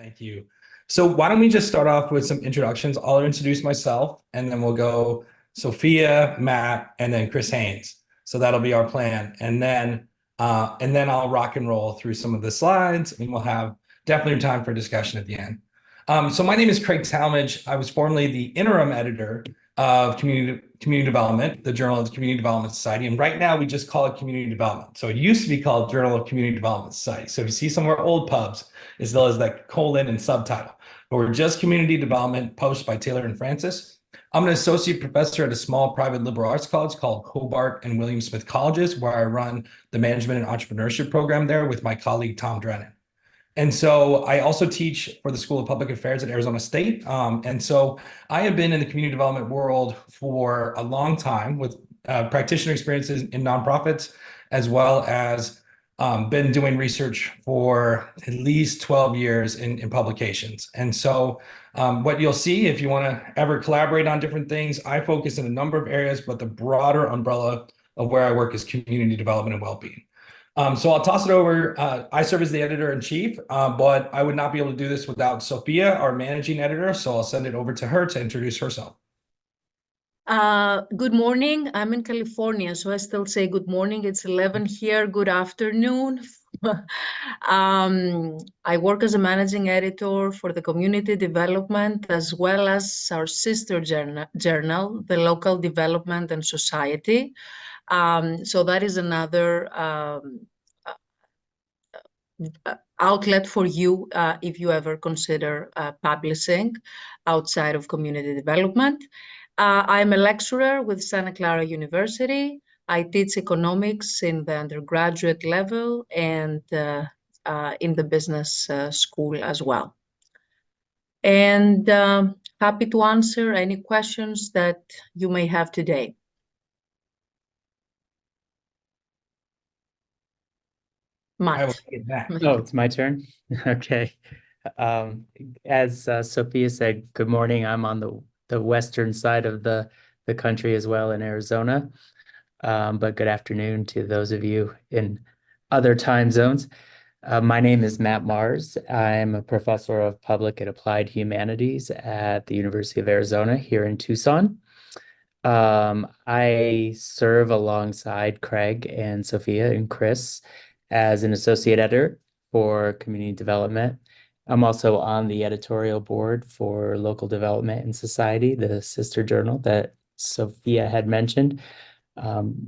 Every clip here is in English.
Thank you. So why don't we just start off with some introductions? I'll introduce myself, and then we'll go Sofia, Matt, and then Chris Hains. So that'll be our plan. And then I'll rock and roll through some of the slides, and we'll have definitely time for discussion at the end. So my name is Craig Talmage. I was formerly the interim editor of Community Development, the Journal of the Community Development Society. And right now we just call it Community Development. So it used to be called Journal of Community Development Society. So if you see some of our old pubs, as well as that colon and subtitle, but we're just Community Development, published by Taylor and Francis. I'm an associate professor at a small private liberal arts college called Hobart and William Smith Colleges, where I run the management and entrepreneurship program there with my colleague Tom Drennan. And so I also teach for the School of Public Affairs at Arizona State. And so I have been in the community development world for a long time with practitioner experiences in nonprofits, as well as been doing research for at least 12 years in publications. And so what you'll see, if you want to ever collaborate on different things, I focus in a number of areas, but the broader umbrella of where I work is community development and well-being. So I'll toss it over. I serve as the editor-in-chief, but I would not be able to do this without Sofia, our managing editor. So I'll send it over to her to introduce herself. Good morning. I'm in California, so I still say good morning. It's 11 here. Good afternoon. I work as a managing editor for the community development, as well as our sister journal, the Local Development and Society. So that is another outlet for you if you ever consider publishing outside of community development. I'm a lecturer with Santa Clara University. I teach economics in the undergraduate level and in the business school as well. And happy to answer any questions that you may have today. Matt. Oh, it's my turn? Okay. As Sofia said, good morning. I'm on the western side of the country as well in Arizona. But good afternoon to those of you in other time zones. My name is Matt Mars. I'm a professor of public and applied humanities at the University of Arizona here in Tucson. I serve alongside Craig and Sofia and Chris as an associate editor for community development. I'm also on the editorial board for Local Development and Society, the sister journal that Sofia had mentioned.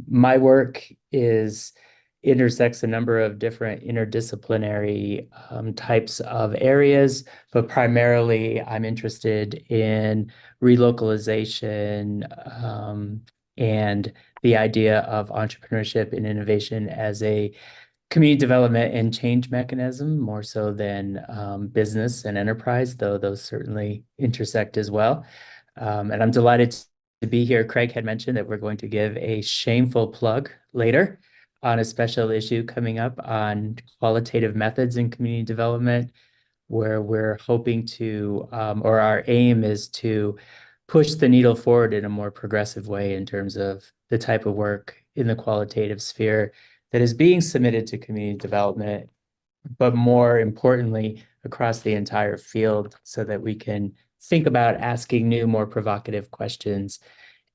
My work intersects a number of different interdisciplinary types of areas, but primarily I'm interested in relocalization and the idea of entrepreneurship and innovation as a community development and change mechanism, more so than business and enterprise, though those certainly intersect as well. And I'm delighted to be here. Craig had mentioned that we're going to give a shameful plug later on a special issue coming up on qualitative methods in community development, where we're hoping to, or our aim is to push the needle forward in a more progressive way in terms of the type of work in the qualitative sphere that is being submitted to community development, but more importantly, across the entire field, so that we can think about asking new, more provocative questions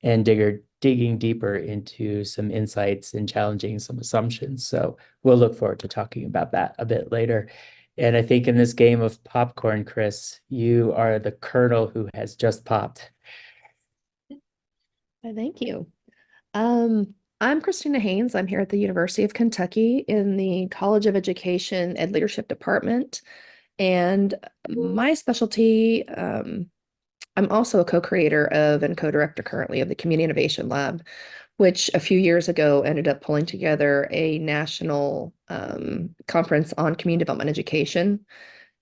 and digging deeper into some insights and challenging some assumptions. So we'll look forward to talking about that a bit later. And I think in this game of popcorn, Chris, you are the kernel who has just popped. Thank you. I'm Kristina Hains. I'm here at the University of Kentucky in the College of Education and Leadership Department. And my specialty, I'm also a co-creator of and co-director currently of the Community Innovation Lab, which a few years ago ended up pulling together a national conference on community development education,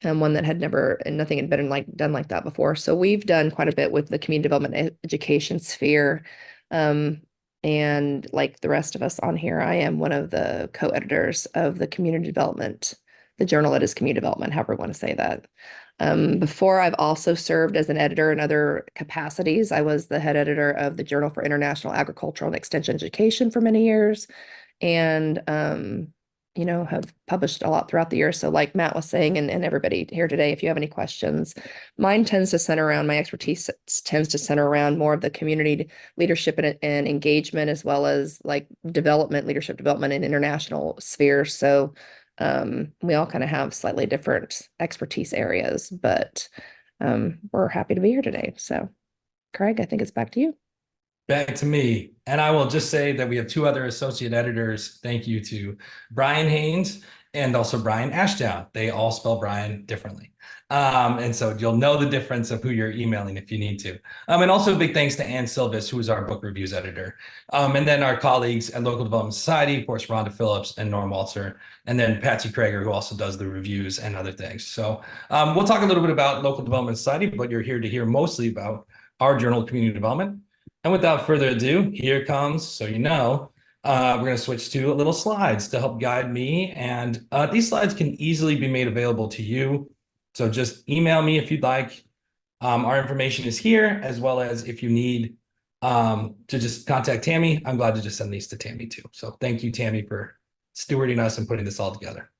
and one that nothing had been done like that before. So we've done quite a bit with the community development education sphere. And like the rest of us on here, I am one of the co-editors of the community development, the journal that is community development, however you want to say that. Before, I've also served as an editor in other capacities. I was the head editor of the Journal for International Agricultural and Extension Education for many years, and have published a lot throughout the year. So like Matt was saying, and everybody here today, if you have any questions, mine tends to center around, my expertise tends to center around more of the community leadership and engagement, as well as like leadership development in international spheres. So we all kind of have slightly different expertise areas, but we're happy to be here today. So Craig, I think it's back to you. Back to me. And I will just say that we have two other associate editors. Thank you to Brian Hains and also Brian Ashdown. They all spell Brian differently. And so you'll know the difference of who you're emailing if you need to. And also big thanks to Ann Silvis, who is our book reviews editor. And then our colleagues at Local Development Society, of course, Rhonda Phillips and Norm Walzer, and then Patsy Krager, who also does the reviews and other things. So we'll talk a little bit about Local Development Society, but you're here to hear mostly about our Journal of Community Development. And without further ado, here comes, so you know, we're going to switch to little slides to help guide me. And these slides can easily be made available to you. So just email me if you'd like. Our information is here, as well as if you need to just contact Tammy. I'm glad to just send these to Tammy too. So thank you, Tammy, for stewarding us and putting this all together.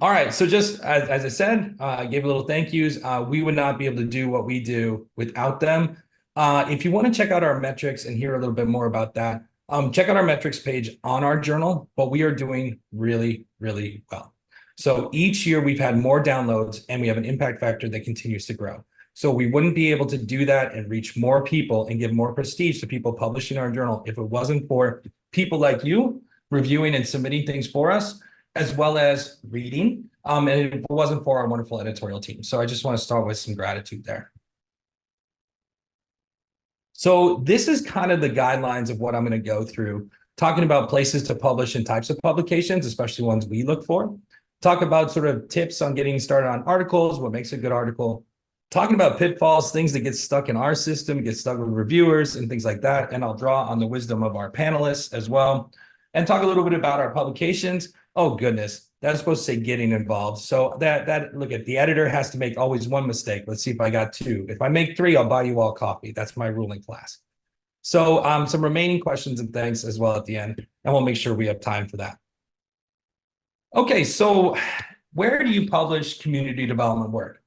All right, so just as I said, I gave a little thank yous. We would not be able to do what we do without them. If you want to check out our metrics and hear a little bit more about that, check out our metrics page on our journal, but we are doing really, really well. So each year we've had more downloads and we have an impact factor that continues to grow. So we wouldn't be able to do that and reach more people and give more prestige to people publishing our journal if it wasn't for people like you reviewing and submitting things for us, as well as reading, and it wasn't for our wonderful editorial team. So I just want to start with some gratitude there. So this is kind of the guidelines of what I'm going to go through, talking about places to publish and types of publications, especially ones we look for. Talk about sort of tips on getting started on articles, what makes a good article. Talking about pitfalls, things that get stuck in our system, get stuck with reviewers and things like that. And I'll draw on the wisdom of our panelists as well. And talk a little bit about our publications. Oh, goodness, that's supposed to say getting involved. So look at the editor has to make always one mistake. Let's see if I got two. If I make three, I'll buy you all coffee. That's my rule in class. So some remaining questions and things as well at the end, and we'll make sure we have time for that. Okay, so where do you publish community development work?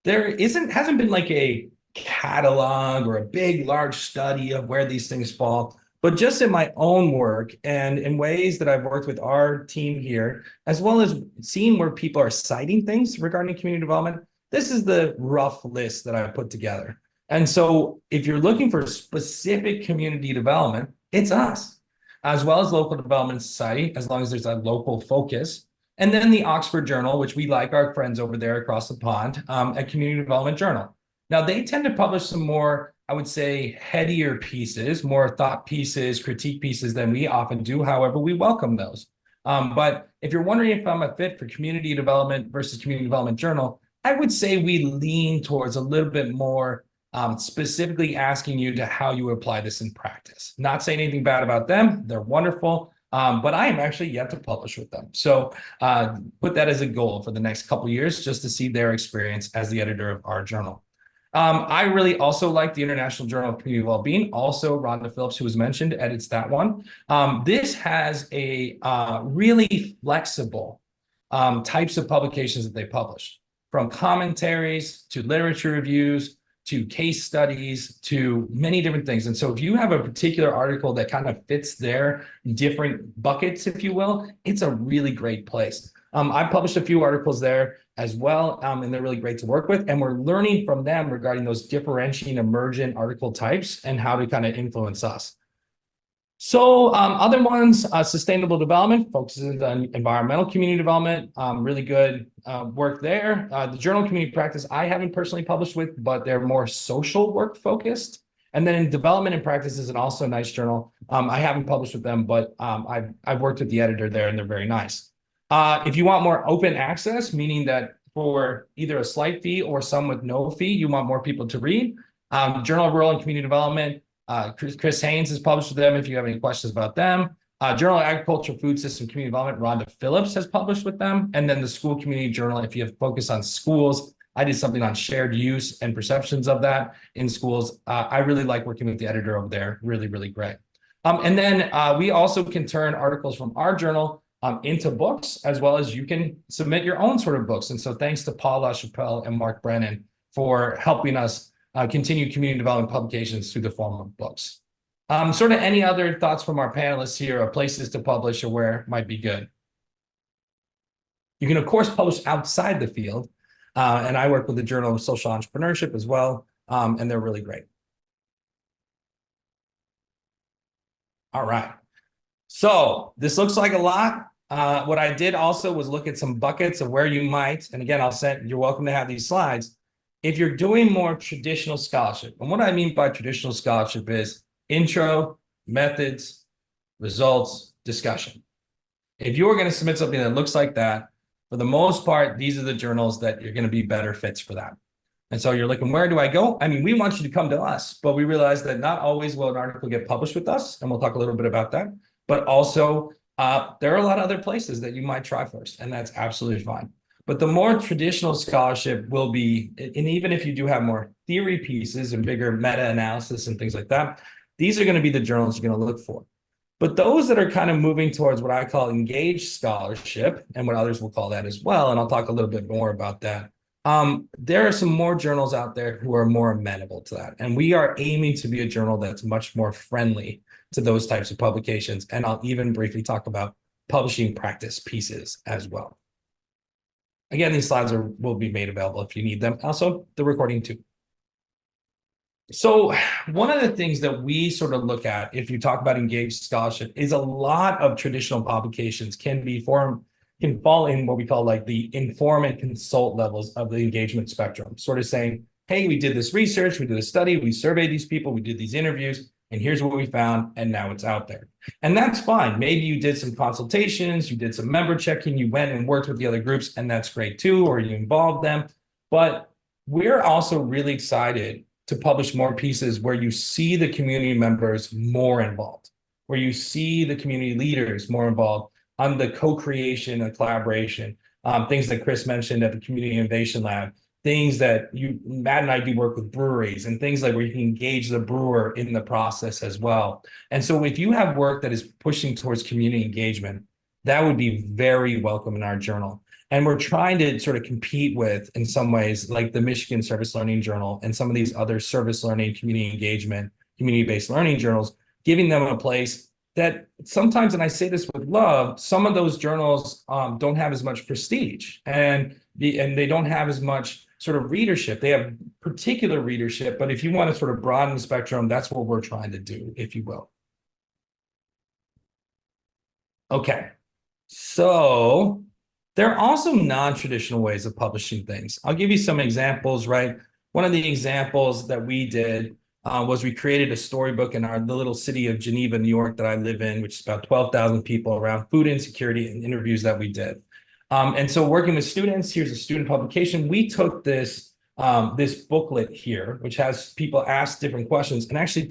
There hasn't been like a catalog or a big, large study of where these things fall. But just in my own work and in ways that I've worked with our team here, as well as seeing where people are citing things regarding community development, this is the rough list that I put together. And so if you're looking for specific community development, it's us, as well as Local Development Society, as long as there's a local focus. And then the Oxford Journal, which we like our friends over there across the pond, at Community Development Journal. Now, they tend to publish some more, I would say, headier pieces, more thought pieces, critique pieces than we often do. However, we welcome those. But if you're wondering if I'm a fit for community development versus community development journal, I would say we lean towards a little bit more specifically asking you to how you apply this in practice. Not saying anything bad about them. They're wonderful. But I am actually yet to publish with them. So put that as a goal for the next couple of years, just to see their experience as the editor of our journal. I really also like the International Journal of Community Wellbeing. Also, Rhonda Phillips, who was mentioned, edits that one. This has a really flexible types of publications that they publish, from commentaries to literature reviews to case studies to many different things. And so if you have a particular article that kind of fits their different buckets, if you will, it's a really great place. I've published a few articles there as well, and they're really great to work with. And we're learning from them regarding those differentiating emergent article types and how to kind of influence us. So other ones, sustainable development, focuses on environmental community development, really good work there. The Journal of Community Practice, I haven't personally published with, but they're more social work focused. And then in Development and Practice is an also nice journal. I haven't published with them, but I've worked with the editor there and they're very nice. If you want more open access, meaning that for either a slight fee or some with no fee, you want more people to read, Journal of Rural and Community Development, Chris Hains has published with them if you have any questions about them. Journal of Agriculture, Food System, Community Development, Rhonda Phillips has published with them. And then the School Community Journal, if you have focus on schools, I did something on shared use and perceptions of that in schools. I really like working with the editor over there, really, really great. And then we also can turn articles from our journal into books, as well as you can submit your own sort of books. And so thanks to Paul LaChapelle and Mark Brennan for helping us continue community development publications through the form of books. Sort of any other thoughts from our panelists here, or places to publish or where might be good? You can, of course, publish outside the field. And I work with the Journal of Social Entrepreneurship as well, and they're really great. All right. So this looks like a lot. What I did also was look at some buckets of where you might, and again, you're welcome to have these slides. If you're doing more traditional scholarship, and what I mean by traditional scholarship is intro, methods, results, discussion. If you're going to submit something that looks like that, for the most part, these are the journals that you're going to be better fits for that. And so you're looking, where do I go? I mean, we want you to come to us, but we realize that not always will an article get published with us, and we'll talk a little bit about that. But also, there are a lot of other places that you might try first, and that's absolutely fine. But the more traditional scholarship will be, and even if you do have more theory pieces and bigger meta-analysis and things like that, these are going to be the journals you're going to look for. But those that are kind of moving towards what I call engaged scholarship, and what others will call that as well, and I'll talk a little bit more about that, there are some more journals out there who are more amenable to that. And we are aiming to be a journal that's much more friendly to those types of publications. And I'll even briefly talk about publishing practice pieces as well. Again, these slides will be made available if you need them. Also, the recording too. So one of the things that we sort of look at, if you talk about engaged scholarship, is a lot of traditional publications can fall in what we call like the inform and consult levels of the engagement spectrum, sort of saying, hey, we did this research, we did a study, we surveyed these people, we did these interviews, and here's what we found, and now it's out there. And that's fine. Maybe you did some consultations, you did some member checking, you went and worked with the other groups, and that's great too, or you involved them. But we're also really excited to publish more pieces where you see the community members more involved, where you see the community leaders more involved on the co-creation and collaboration, things that Chris mentioned at the Community Innovation Lab, things that Matt and I do work with breweries, and things like where you can engage the brewer in the process as well. And so if you have work that is pushing towards community engagement, that would be very welcome in our journal. And we're trying to sort of compete with, in some ways, like the Michigan Service Learning Journal and some of these other service learning, community engagement, community-based learning journals, giving them a place that sometimes, and I say this with love, some of those journals don't have as much prestige, and they don't have as much sort of readership. They have particular readership, but if you want to sort of broaden the spectrum, that's what we're trying to do, if you will. Okay, so there are also non-traditional ways of publishing things. I'll give you some examples, right? One of the examples that we did was we created a storybook in the little city of Geneva, New York that I live in, which is about 12,000 people, around food insecurity and interviews that we did. And so working with students, here's a student publication. We took this booklet here, which has people ask different questions, and actually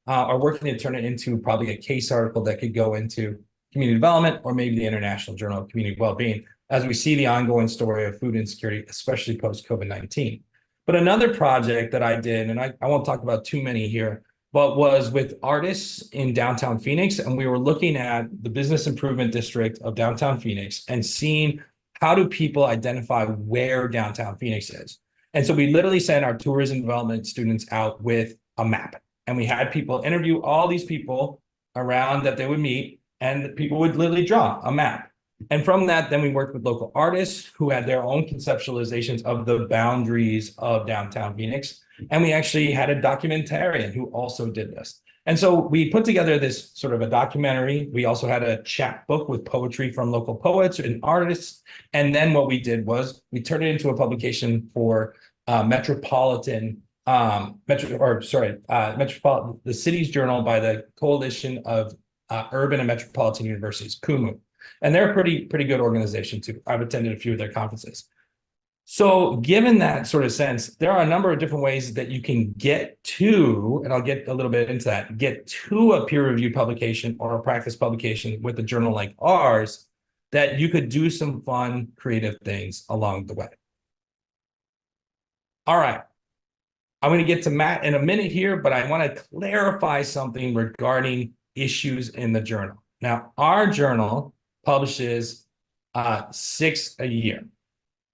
are working to turn it into probably a case article that could go into community development, or maybe the International Journal of Community Wellbeing, as we see the ongoing story of food insecurity, especially post-COVID-19. But another project that I did, and I won't talk about too many here, but was with artists in downtown Phoenix, and we were looking at the business improvement district of downtown Phoenix and seeing how do people identify where downtown Phoenix is. And so we literally sent our tourism development students out with a map, and we had people interview all these people around that they would meet, and people would literally draw a map. And from that, then we worked with local artists who had their own conceptualizations of the boundaries of downtown Phoenix. And we actually had a documentarian who also did this. And so we put together this sort of a documentary. We also had a chapbook with poetry from local poets and artists. And then what we did was we turned it into a publication for the Cities Journal by the Coalition of Urban and Metropolitan Universities, CUMU. And they're a pretty good organization too. I've attended a few of their conferences. So given that sort of sense, there are a number of different ways that you can get to, and I'll get a little bit into that, get to a peer-reviewed publication or a practice publication with a journal like ours, that you could do some fun, creative things along the way. All right. I'm going to get to Matt in a minute here, but I want to clarify something regarding issues in the journal. Now, our journal publishes 6 a year.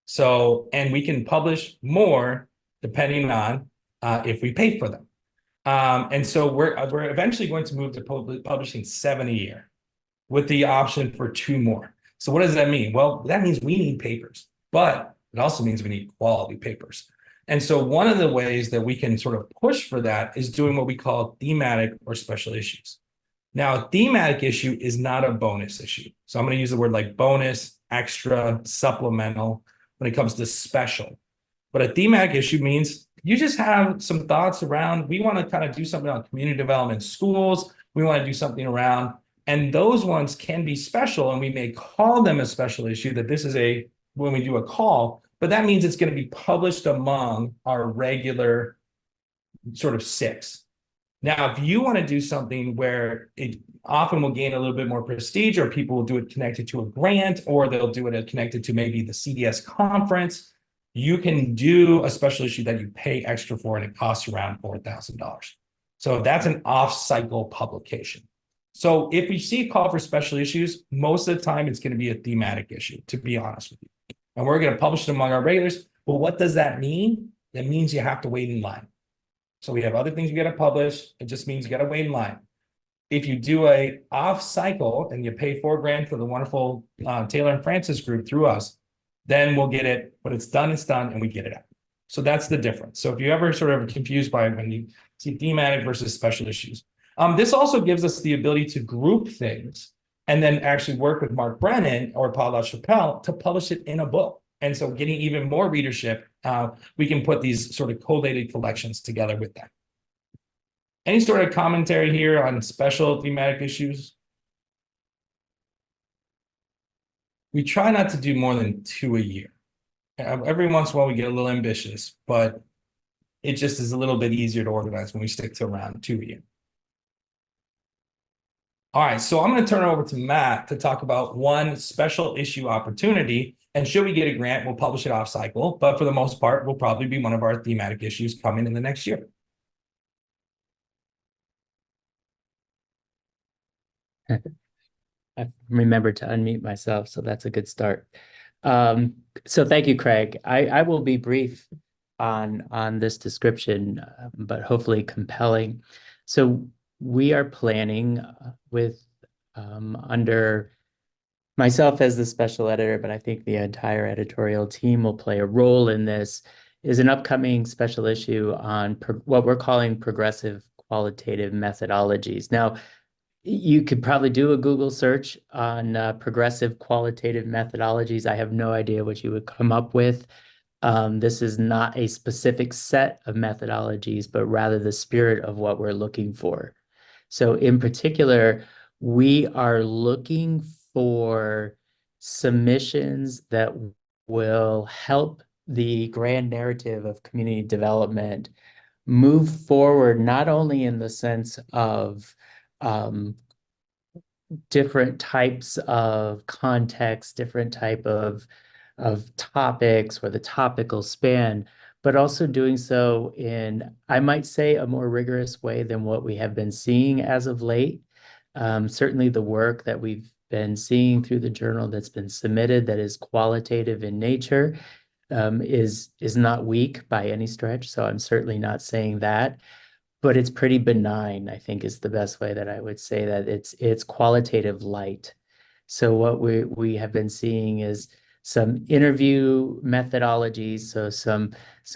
So, and we can publish more depending on if we pay for them. And so we're eventually going to move to publishing 7 a year with the option for 2 more. So what does that mean? Well, that means we need papers, but it also means we need quality papers. And so one of the ways that we can sort of push for that is doing what we call thematic or special issues. Now, a thematic issue is not a bonus issue. So I'm going to use the word like bonus, extra, supplemental when it comes to special. But a thematic issue means you just have some thoughts around, we want to kind of do something on community development in schools. We want to do something around, and those ones can be special, and we may call them a special issue, that this is when we do a call, but that means it's going to be published among our regular sort of 6. Now, if you want to do something where it often will gain a little bit more prestige, or people will do it connected to a grant, or they'll do it connected to maybe the CDS conference, you can do a special issue that you pay extra for, and it costs around $4,000. So that's an off-cycle publication. So if we see a call for special issues, most of the time it's going to be a thematic issue, to be honest with you. And we're going to publish it among our regulars. But what does that mean? That means you have to wait in line. So we have other things we got to publish. It just means you got to wait in line. If you do a off cycle and you pay $4,000 for the wonderful Taylor and Francis group through us, then we'll get it. But it's done, and we get it out. So that's the difference. So if you ever sort of confused by when you see thematic versus special issues, this also gives us the ability to group things and then actually work with Mark Brennan or Paul LaChapelle to publish it in a book. And so getting even more readership, we can put these sort of collated collections together with that. Any sort of commentary here on special thematic issues? We try not to do more than 2 a year. Every once in a while we get a little ambitious, but it just is a little bit easier to organize when we stick to around 2 a year. All right, so I'm going to turn it over to Matt to talk about one special issue opportunity. And should we get a grant, we'll publish it off cycle. But for the most part, will probably be one of our thematic issues coming in the next year. I remembered to unmute myself, so that's a good start. So thank you, Craig. I will be brief on this description, but hopefully compelling. So we are planning with under myself as the special editor, but I think the entire editorial team will play a role in this, is an upcoming special issue on what we're calling progressive qualitative methodologies. Now, you could probably do a Google search on progressive qualitative methodologies. I have no idea what you would come up with. This is not a specific set of methodologies, but rather the spirit of what we're looking for. So in particular, we are looking for submissions that will help the grand narrative of community development move forward, not only in the sense of different types of context, different type of topics or the topical span, but also doing so in, I might say, a more rigorous way than what we have been seeing as of late. Certainly the work that we've been seeing through the journal that's been submitted that is qualitative in nature is not weak by any stretch. So I'm certainly not saying that, but it's pretty benign, I think is the best way that I would say that it's qualitative light. So what we have been seeing is some interview methodologies, so some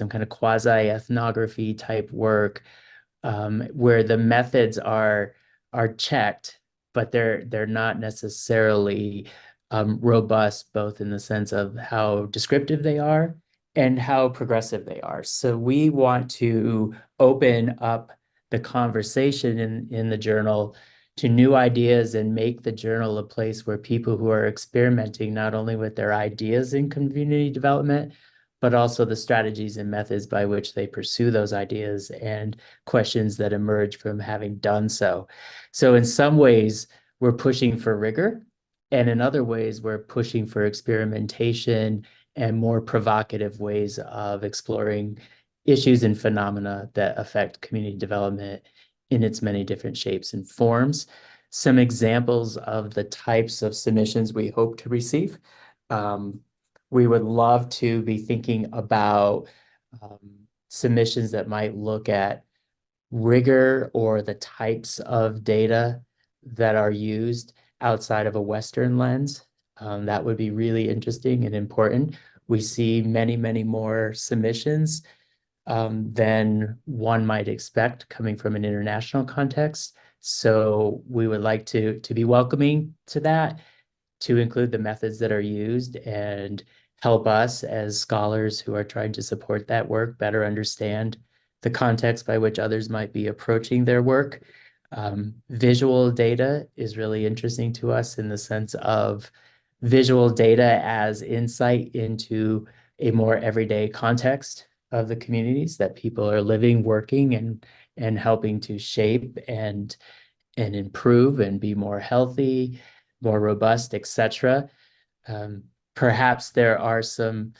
kind of quasi-ethnography type work where the methods are checked, but they're not necessarily robust, both in the sense of how descriptive they are and how progressive they are. So we want to open up the conversation in the journal to new ideas and make the journal a place where people who are experimenting not only with their ideas in community development, but also the strategies and methods by which they pursue those ideas and questions that emerge from having done so. So in some ways, we're pushing for rigor, and in other ways, we're pushing for experimentation and more provocative ways of exploring issues and phenomena that affect community development in its many different shapes and forms. some examples of the types of submissions we hope to receive. We would love to be thinking about submissions that might look at rigor or the types of data that are used outside of a Western lens. That would be really interesting and important. We see many, many more submissions than one might expect coming from an international context. So we would like to be welcoming to that, to include the methods that are used and help us as scholars who are trying to support that work better understand the context by which others might be approaching their work. Visual data is really interesting to us in the sense of visual data as insight into a more everyday context of the communities that people are living, working, and helping to shape and improve and be more healthy, more robust, etc. Perhaps there are some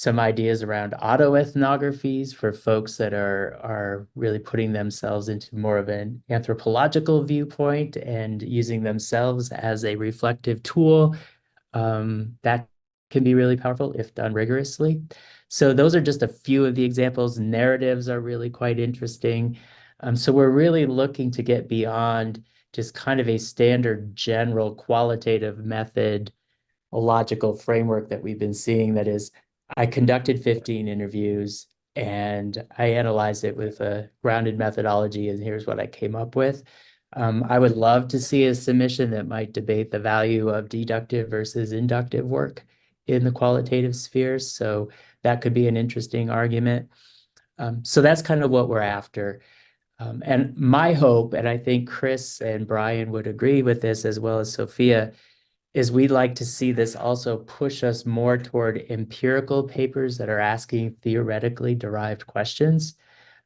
ideas around autoethnographies for folks that are really putting themselves into more of an anthropological viewpoint and using themselves as a reflective tool. That can be really powerful if done rigorously. So those are just a few of the examples. Narratives are really quite interesting. So we're really looking to get beyond just kind of a standard general qualitative method, a logical framework that we've been seeing. That is, I conducted 15 interviews and I analyzed it with a grounded methodology, and here's what I came up with. I would love to see a submission that might debate the value of deductive versus inductive work in the qualitative sphere. So that could be an interesting argument. So that's kind of what we're after. And my hope, and I think Chris and Brian would agree with this as well as Sofia, is we'd like to see this also push us more toward empirical papers that are asking theoretically derived questions,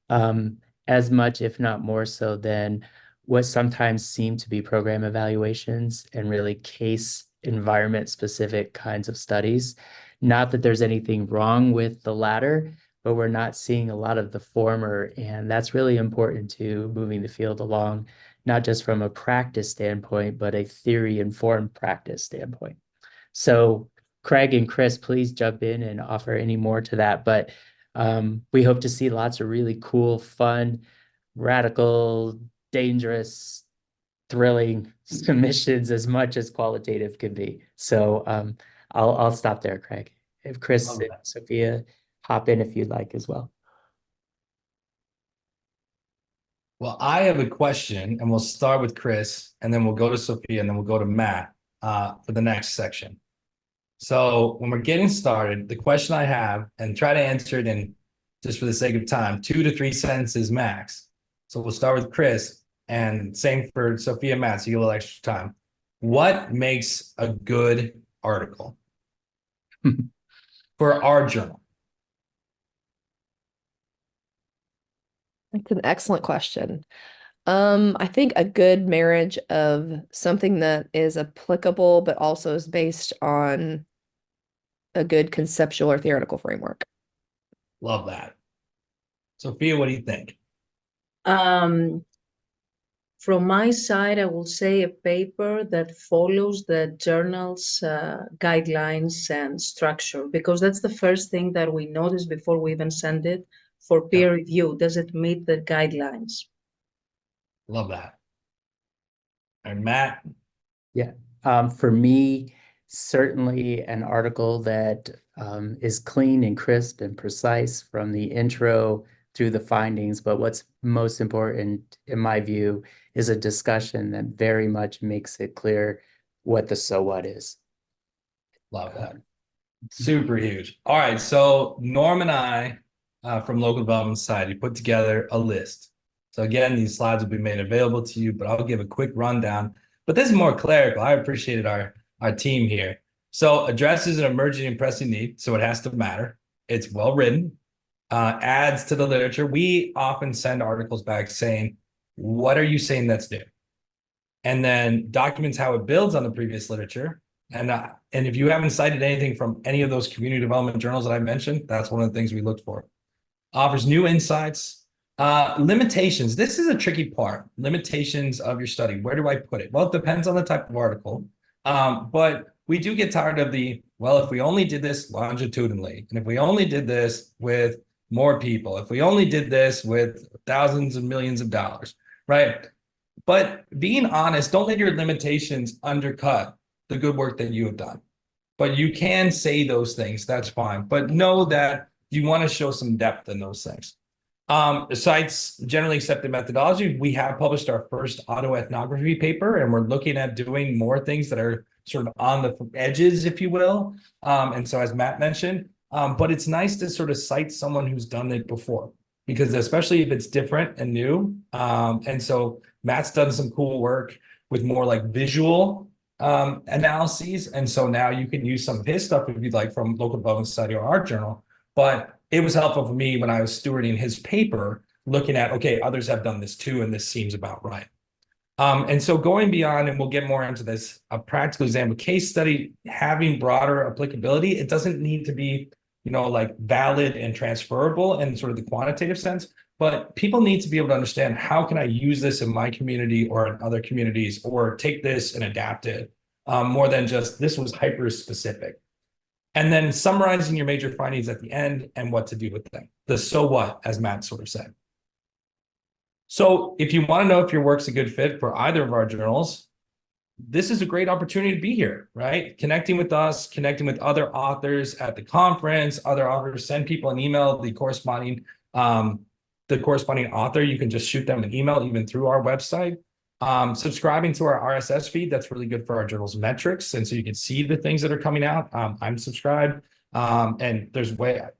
as much, if not more so, than what sometimes seem to be program evaluations and really case environment specific kinds of studies. Not that there's anything wrong with the latter, but we're not seeing a lot of the former, and that's really important to moving the field along, not just from a practice standpoint, but a theory-informed practice standpoint. So Craig and Chris, please jump in and offer any more to that. But we hope to see lots of really cool, fun, radical, dangerous, thrilling submissions, as much as qualitative can be. So I'll stop there, Craig. If Chris and Sofia hop in if you'd like as well. Well, I have a question, and we'll start with Chris, and then we'll go to Sofia, and then we'll go to Matt for the next section. So when we're getting started, the question I have, and try to answer it in, just for the sake of time, 2 to 3 sentences max. So we'll start with Chris, and same for Sofia and Matt, so you get a little extra time. What makes a good article for our journal? That's an excellent question. I think a good marriage of something that is applicable, but also is based on a good conceptual or theoretical framework. Love that. Sofia, what do you think? From my side, I will say a paper that follows the journal's guidelines and structure, because that's the first thing that we notice before we even send it for peer review. Does it meet the guidelines? Love that. And Matt? Yeah, for me, certainly an article that is clean and crisp and precise from the intro through the findings. But what's most important, in my view, is a discussion that very much makes it clear what the so what is. Love that. Super huge. All right. So Norm and I from Local Development Society put together a list. So again, these slides will be made available to you, but I'll give a quick rundown. But this is more clerical. I appreciated our team here. So addresses an emerging and pressing need. So it has to matter. It's well written. Adds to the literature. We often send articles back saying, what are you saying that's new? And then documents how it builds on the previous literature. And if you haven't cited anything from any of those community development journals that I mentioned, that's one of the things we look for. Offers new insights, Limitations. This is a tricky part. Limitations of your study. Where do I put it? Well, it depends on the type of article. But we do get tired of well, if we only did this longitudinally, and if we only did this with more people, if we only did this with thousands and millions of dollars, right? But being honest, don't let your limitations undercut the good work that you have done. But you can say those things, that's fine. But know that you want to show some depth in those things. Besides generally accepted methodology, we have published our first autoethnography paper, and we're looking at doing more things that are sort of on the edges, if you will. And so, as Matt mentioned, but it's nice to sort of cite someone who's done it before, because especially if it's different and new. And so Matt's done some cool work with more like visual analyses. And so now you can use some of his stuff if you'd like from Local Development Society or our journal. But it was helpful for me when I was stewarding his paper, looking at, okay, others have done this too, and this seems about right. And so going beyond, and we'll get more into this, a practical example case study, having broader applicability, it doesn't need to be, like valid and transferable in sort of the quantitative sense, but people need to be able to understand, how can I use this in my community or in other communities, or take this and adapt it, more than just this was hyper specific. And then summarizing your major findings at the end and what to do with them. The so what, as Matt sort of said. So if you want to know if your work's a good fit for either of our journals, this is a great opportunity to be here, right? Connecting with us, connecting with other authors at the conference, other authors, send people an email, the corresponding author, you can just shoot them an email even through our website. Subscribing to our RSS feed, that's really good for our journal's metrics. And so you can see the things that are coming out. I'm subscribed. And there's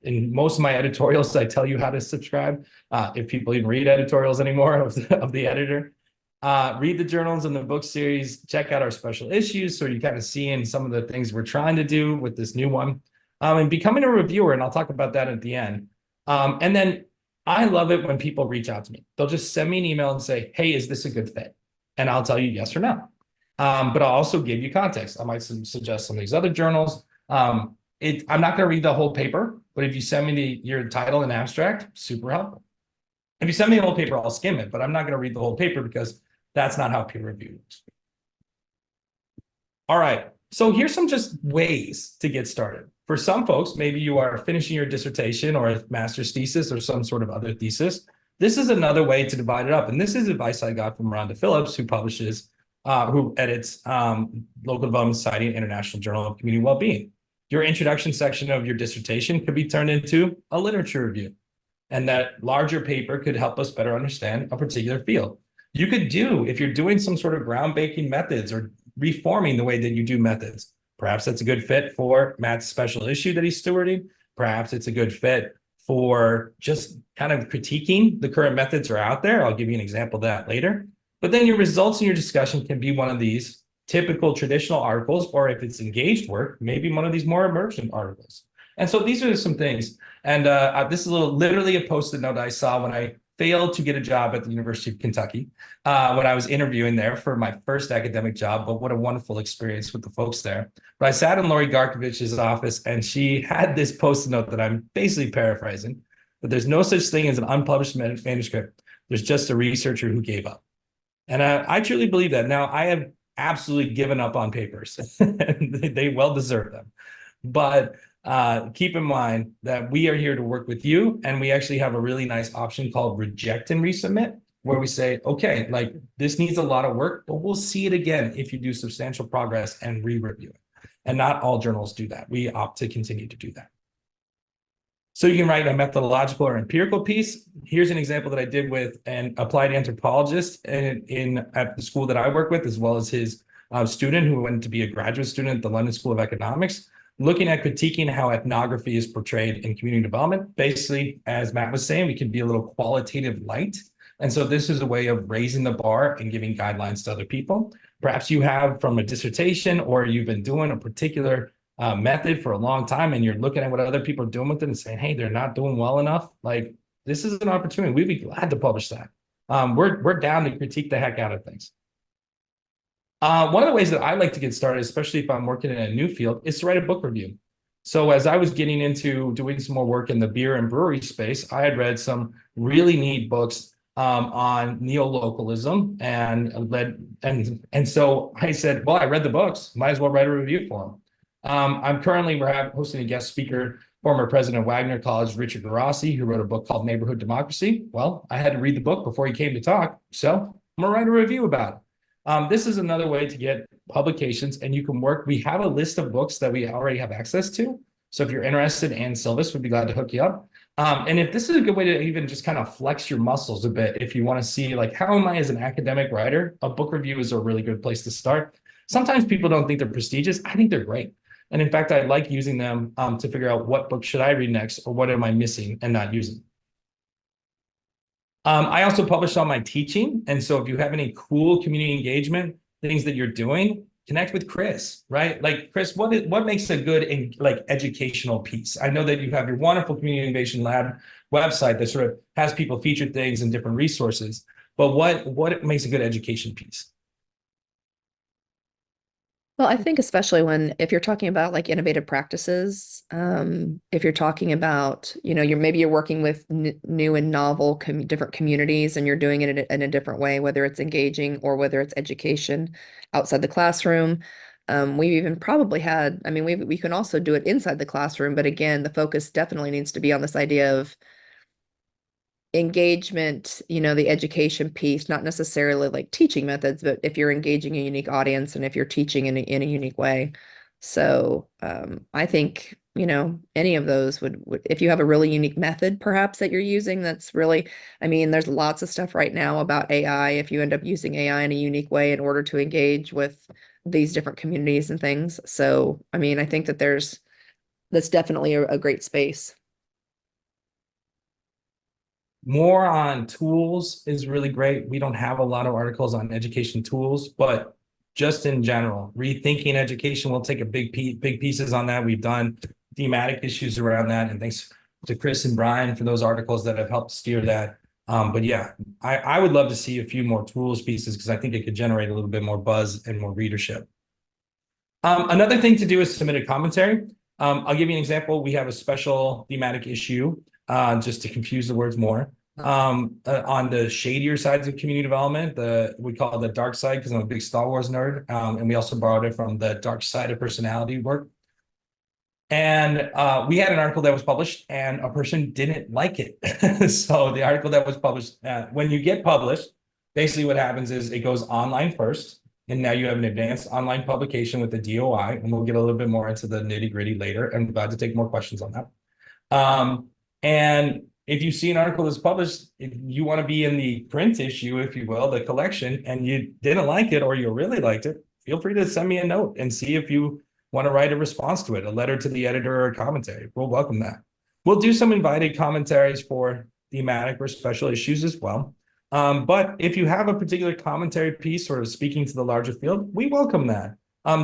in most of my editorials, I tell you how to subscribe. If people even read editorials anymore of the editor, read the journals and the book series, check out our special issues. So you kind of see in some of the things we're trying to do with this new one, and becoming a reviewer. And I'll talk about that at the end. And then I love it when people reach out to me. They'll just send me an email and say, hey, is this a good fit? And I'll tell you yes or no. But I'll also give you context. I might suggest some of these other journals. I'm not going to read the whole paper, but if you send me your title and abstract, super helpful. If you send me the whole paper, I'll skim it, but I'm not going to read the whole paper because that's not how peer review works. All right. So here's some just ways to get started. For some folks, maybe you are finishing your dissertation or a master's thesis or some sort of other thesis. This is another way to divide it up. And this is advice I got from Rhonda Phillips, who edits Local Development Society and International Journal of Community Wellbeing. Your introduction section of your dissertation could be turned into a literature review. And that larger paper could help us better understand a particular field. You could do, if you're doing some sort of groundbreaking methods or reforming the way that you do methods, perhaps that's a good fit for Matt's special issue that he's stewarding. Perhaps it's a good fit for just kind of critiquing the current methods that are out there. I'll give you an example of that later. But then your results in your discussion can be one of these typical traditional articles, or if it's engaged work, maybe one of these more emergent articles. And so these are some things. And this is literally a Post-it note I saw when I failed to get a job at the University of Kentucky, when I was interviewing there for my first academic job. But what a wonderful experience with the folks there. But I sat in Lori Garkovich's office, and she had this Post-it note that I'm basically paraphrasing, but there's no such thing as an unpublished manuscript. There's just a researcher who gave up. And I truly believe that. Now, I have absolutely given up on papers. They well deserve them. But keep in mind that we are here to work with you, and we actually have a really nice option called reject and resubmit, where we say, okay, like this needs a lot of work, but we'll see it again if you do substantial progress and re-review it. And not all journals do that. We opt to continue to do that. So you can write a methodological or empirical piece. Here's an example that I did with an applied anthropologist at the school that I work with, as well as his student who went to be a graduate student at the London School of Economics, looking at critiquing how ethnography is portrayed in community development. Basically, as Matt was saying, we can be a little qualitative light. And so this is a way of raising the bar and giving guidelines to other people. Perhaps you have from a dissertation, or you've been doing a particular method for a long time, and you're looking at what other people are doing with it and saying, hey, they're not doing well enough. Like, this is an opportunity. We'd be glad to publish that. We're down to critique the heck out of things. One of the ways that I like to get started, especially if I'm working in a new field, is to write a book review. So as I was getting into doing some more work in the beer and brewery space, I had read some really neat books on neolocalism and so I said, well, I read the books, might as well write a review for them. We're hosting a guest speaker, former president of Wagner College, Richard Garassi, who wrote a book called Neighborhood Democracy. Well, I had to read the book before he came to talk, so I'm gonna write a review about it. This is another way to get publications, and you can work. We have a list of books that we already have access to. So if you're interested, Ann Silvis would be glad to hook you up. And if this is a good way to even just kind of flex your muscles a bit, if you want to see like, how am I as an academic writer? A book review is a really good place to start. Sometimes people don't think they're prestigious. I think they're great. And in fact, I like using them to figure out what book should I read next, or what am I missing and not using. I also publish on my teaching. And so if you have any cool community engagement things that you're doing, connect with Chris, right? Like, Chris, what makes a good like educational piece? I know that you have your wonderful Community Innovation Lab website that sort of has people feature things and different resources, but what makes a good education piece? Well, I think especially if you're talking about like innovative practices, if you're talking about, you're working with new and novel different communities, and you're doing it in a different way, whether it's engaging or whether it's education outside the classroom. We've even probably had, I mean, we can also do it inside the classroom, but again, the focus definitely needs to be on this idea of engagement, the education piece, not necessarily like teaching methods, but if you're engaging a unique audience and if you're teaching in a unique way. So I think, any of those would, if you have a really unique method perhaps that you're using, that's really, I mean, there's lots of stuff right now about AI. If you end up using AI in a unique way in order to engage with these different communities and things. So, I mean, I think that that's definitely a great space. More on tools is really great. We don't have a lot of articles on education tools, but just in general, rethinking education, we'll take big pieces on that. We've done thematic issues around that, and thanks to Chris and Brian for those articles that have helped steer that. But yeah, I would love to see a few more tools pieces, because I think it could generate a little bit more buzz and more readership. Another thing to do is submit a commentary. I'll give you an example. We have a special thematic issue, just to confuse the words more. On the shadier sides of community development, we call it the dark side, because I'm a big Star Wars nerd. And we also borrowed it from the dark side of personality work. And we had an article that was published and a person didn't like it. So the article that was published, when you get published, basically what happens is it goes online first. And now you have an advanced online publication with the DOI, and we'll get a little bit more into the nitty gritty later. And I'm glad to take more questions on that. And if you see an article that's published, if you want to be in the print issue, if you will, the collection, and you didn't like it or you really liked it, feel free to send me a note and see if you want to write a response to it, a letter to the editor or a commentary. We'll welcome that. We'll do some invited commentaries for thematic or special issues as well. But if you have a particular commentary piece sort of speaking to the larger field, we welcome that.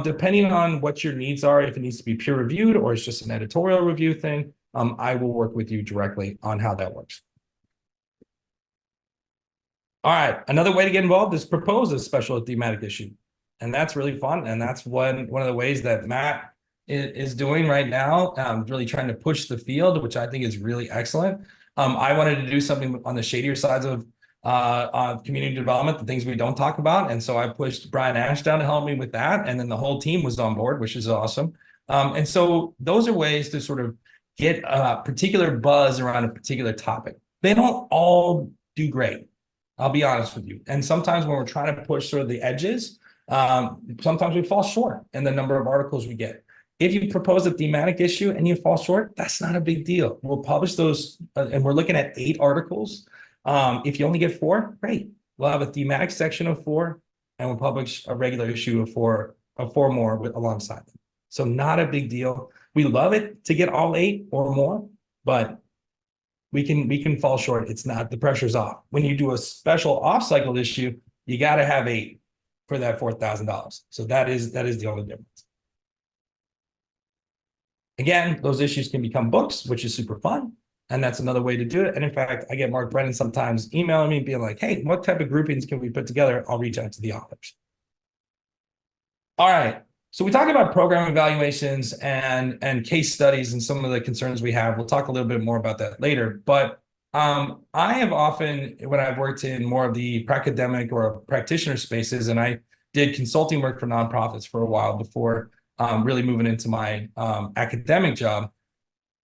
Depending on what your needs are, if it needs to be peer reviewed or it's just an editorial review thing, I will work with you directly on how that works. All right, another way to get involved is propose a special thematic issue. And that's really fun. And that's one of the ways that Matt is doing right now, really trying to push the field, which I think is really excellent. I wanted to do something on the shadier sides of community development, the things we don't talk about. And so I pushed Brian Ashdown to help me with that. And then the whole team was on board, which is awesome. And so those are ways to sort of get a particular buzz around a particular topic. They don't all do great, I'll be honest with you. And sometimes when we're trying to push sort of the edges, sometimes we fall short in the number of articles we get. If you propose a thematic issue and you fall short, that's not a big deal. We'll publish those, and we're looking at 8 articles. If you only get 4, great. We'll have a thematic section of 4, and we'll publish a regular issue of 4 more alongside them. So not a big deal. We love it to get all 8 or more, but we can fall short. It's not, the pressure's off. When you do a special off-cycle issue, you got to have 8 for that $4,000. So that is the only difference. Again, those issues can become books, which is super fun. And that's another way to do it. And in fact, I get Mark Brennan sometimes emailing me being like, hey, what type of groupings can we put together? I'll reach out to the authors. All right. So we talked about program evaluations and case studies and some of the concerns we have. We'll talk a little bit more about that later. But I have often, when I've worked in more of the academic or practitioner spaces, and I did consulting work for nonprofits for a while before really moving into my academic job,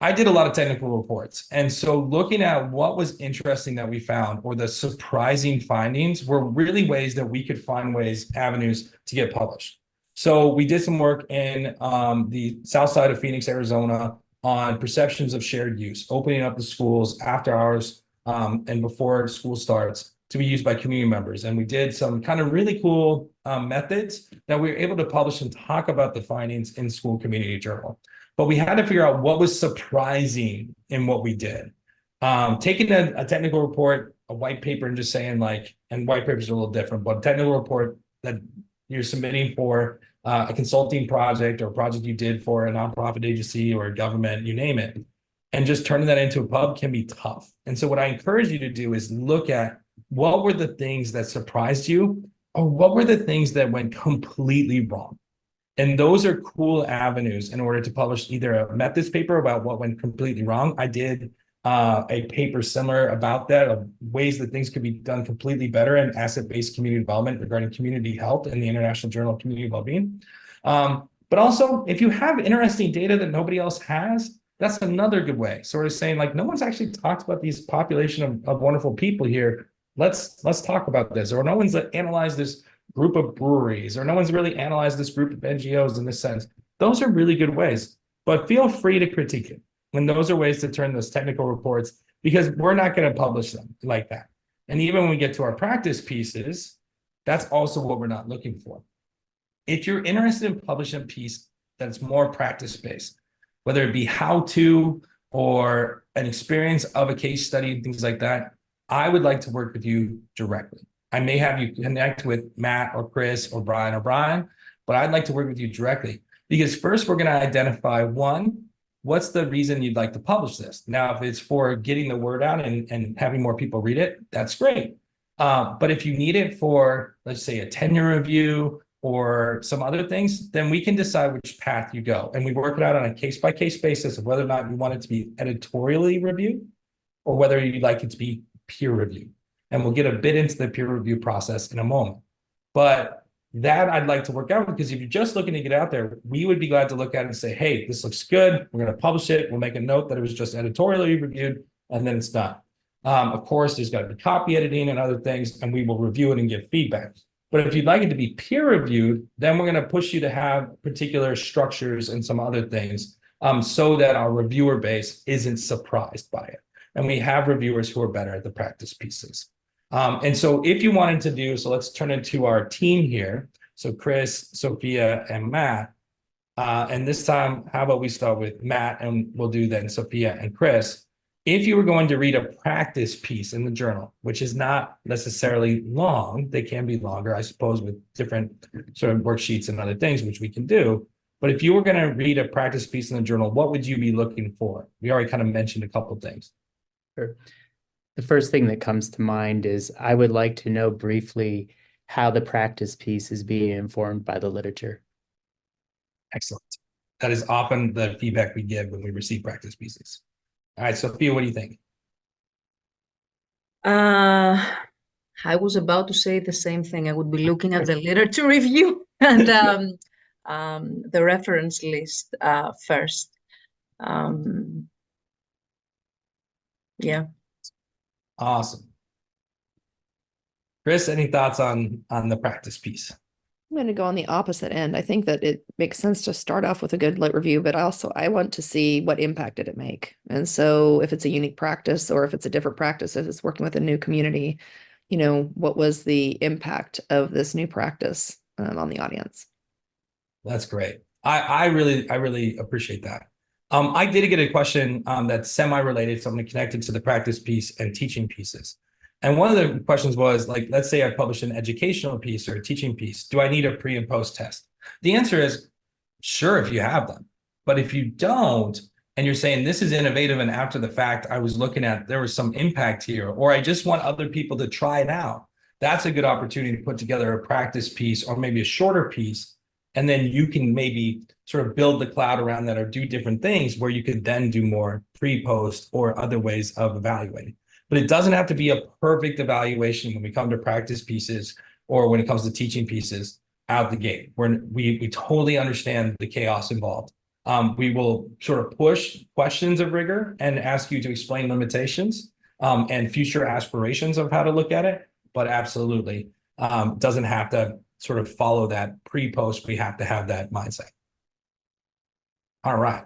I did a lot of technical reports. And so looking at what was interesting that we found or the surprising findings were really ways that we could find avenues to get published. So we did some work in the south side of Phoenix, Arizona on perceptions of shared use, opening up the schools after hours and before school starts to be used by community members. And we did some kind of really cool methods that we were able to publish and talk about the findings in School Community Journal. But we had to figure out what was surprising in what we did. Taking a technical report, a white paper, and just saying like, and white papers are a little different, but a technical report that you're submitting for a consulting project or a project you did for a nonprofit agency or a government, you name it, and just turning that into a pub can be tough. And so what I encourage you to do is look at what were the things that surprised you or what were the things that went completely wrong. And those are cool avenues in order to publish either a methods paper about what went completely wrong. I did a paper similar about that, of ways that things could be done completely better in asset-based community development regarding community health in the International Journal of Community Wellbeing. But also, if you have interesting data that nobody else has, that's another good way. Sort of saying like, no one's actually talked about these population of wonderful people here. Let's talk about this. Or no one's analyzed this group of breweries, or no one's really analyzed this group of NGOs in this sense. Those are really good ways, but feel free to critique it. And those are ways to turn those technical reports, because we're not going to publish them like that. And even when we get to our practice pieces, that's also what we're not looking for. If you're interested in publishing a piece that's more practice-based, whether it be how-to or an experience of a case study and things like that, I would like to work with you directly. I may have you connect with Matt or Chris or Brian, but I'd like to work with you directly, because first we're going to identify, one, what's the reason you'd like to publish this? Now, if it's for getting the word out and having more people read it, that's great. But if you need it for, let's say, a tenure review or some other things, then we can decide which path you go. And we work it out on a case-by-case basis of whether or not you want it to be editorially reviewed or whether you'd like it to be peer reviewed. And we'll get a bit into the peer review process in a moment. But that I'd like to work out, because if you're just looking to get out there, we would be glad to look at it and say, hey, this looks good. We're going to publish it. We'll make a note that it was just editorially reviewed, and then it's done. Of course, there's got to be copy editing and other things, and we will review it and give feedback. But if you'd like it to be peer reviewed, then we're going to push you to have particular structures and some other things so that our reviewer base isn't surprised by it. And we have reviewers who are better at the practice pieces. And so if you wanted to do, so let's turn it to our team here. So Chris, Sofia, and Matt. And this time, how about we start with Matt, and we'll do then Sofia and Chris. If you were going to read a practice piece in the journal, which is not necessarily long, they can be longer, I suppose, with different sort of worksheets and other things, which we can do. But if you were going to read a practice piece in the journal, what would you be looking for? We already kind of mentioned a couple of things. Sure. The first thing that comes to mind is I would like to know briefly how the practice piece is being informed by the literature. Excellent. That is often the feedback we give when we receive practice pieces. All right, Sofia, what do you think? I was about to say the same thing. I would be looking at the literature review and the reference list first. Yeah. Awesome. Chris, any thoughts on the practice piece? I'm going to go on the opposite end. I think that it makes sense to start off with a good lit review, but I want to see what impact did it make. And so if it's a unique practice or if it's a different practice, if it's working with a new community, you know, what was the impact of this new practice on the audience? That's great. I really appreciate that. I did get a question that's semi-related, so I'm going to connect it to the practice piece and teaching pieces. And one of the questions was, like, let's say I publish an educational piece or a teaching piece. Do I need a pre and post test? The answer is sure, if you have them. But if you don't, and you're saying this is innovative, and after the fact, I was looking at, there was some impact here, or I just want other people to try it out, that's a good opportunity to put together a practice piece or maybe a shorter piece And then you can maybe sort of build the cloud around that or do different things where you could then do more pre-post or other ways of evaluating. But it doesn't have to be a perfect evaluation when we come to practice pieces or when it comes to teaching pieces out the gate. We totally understand the chaos involved. We will sort of push questions of rigor and ask you to explain limitations and future aspirations of how to look at it, but absolutely doesn't have to sort of follow that pre-post. We have to have that mindset. All right.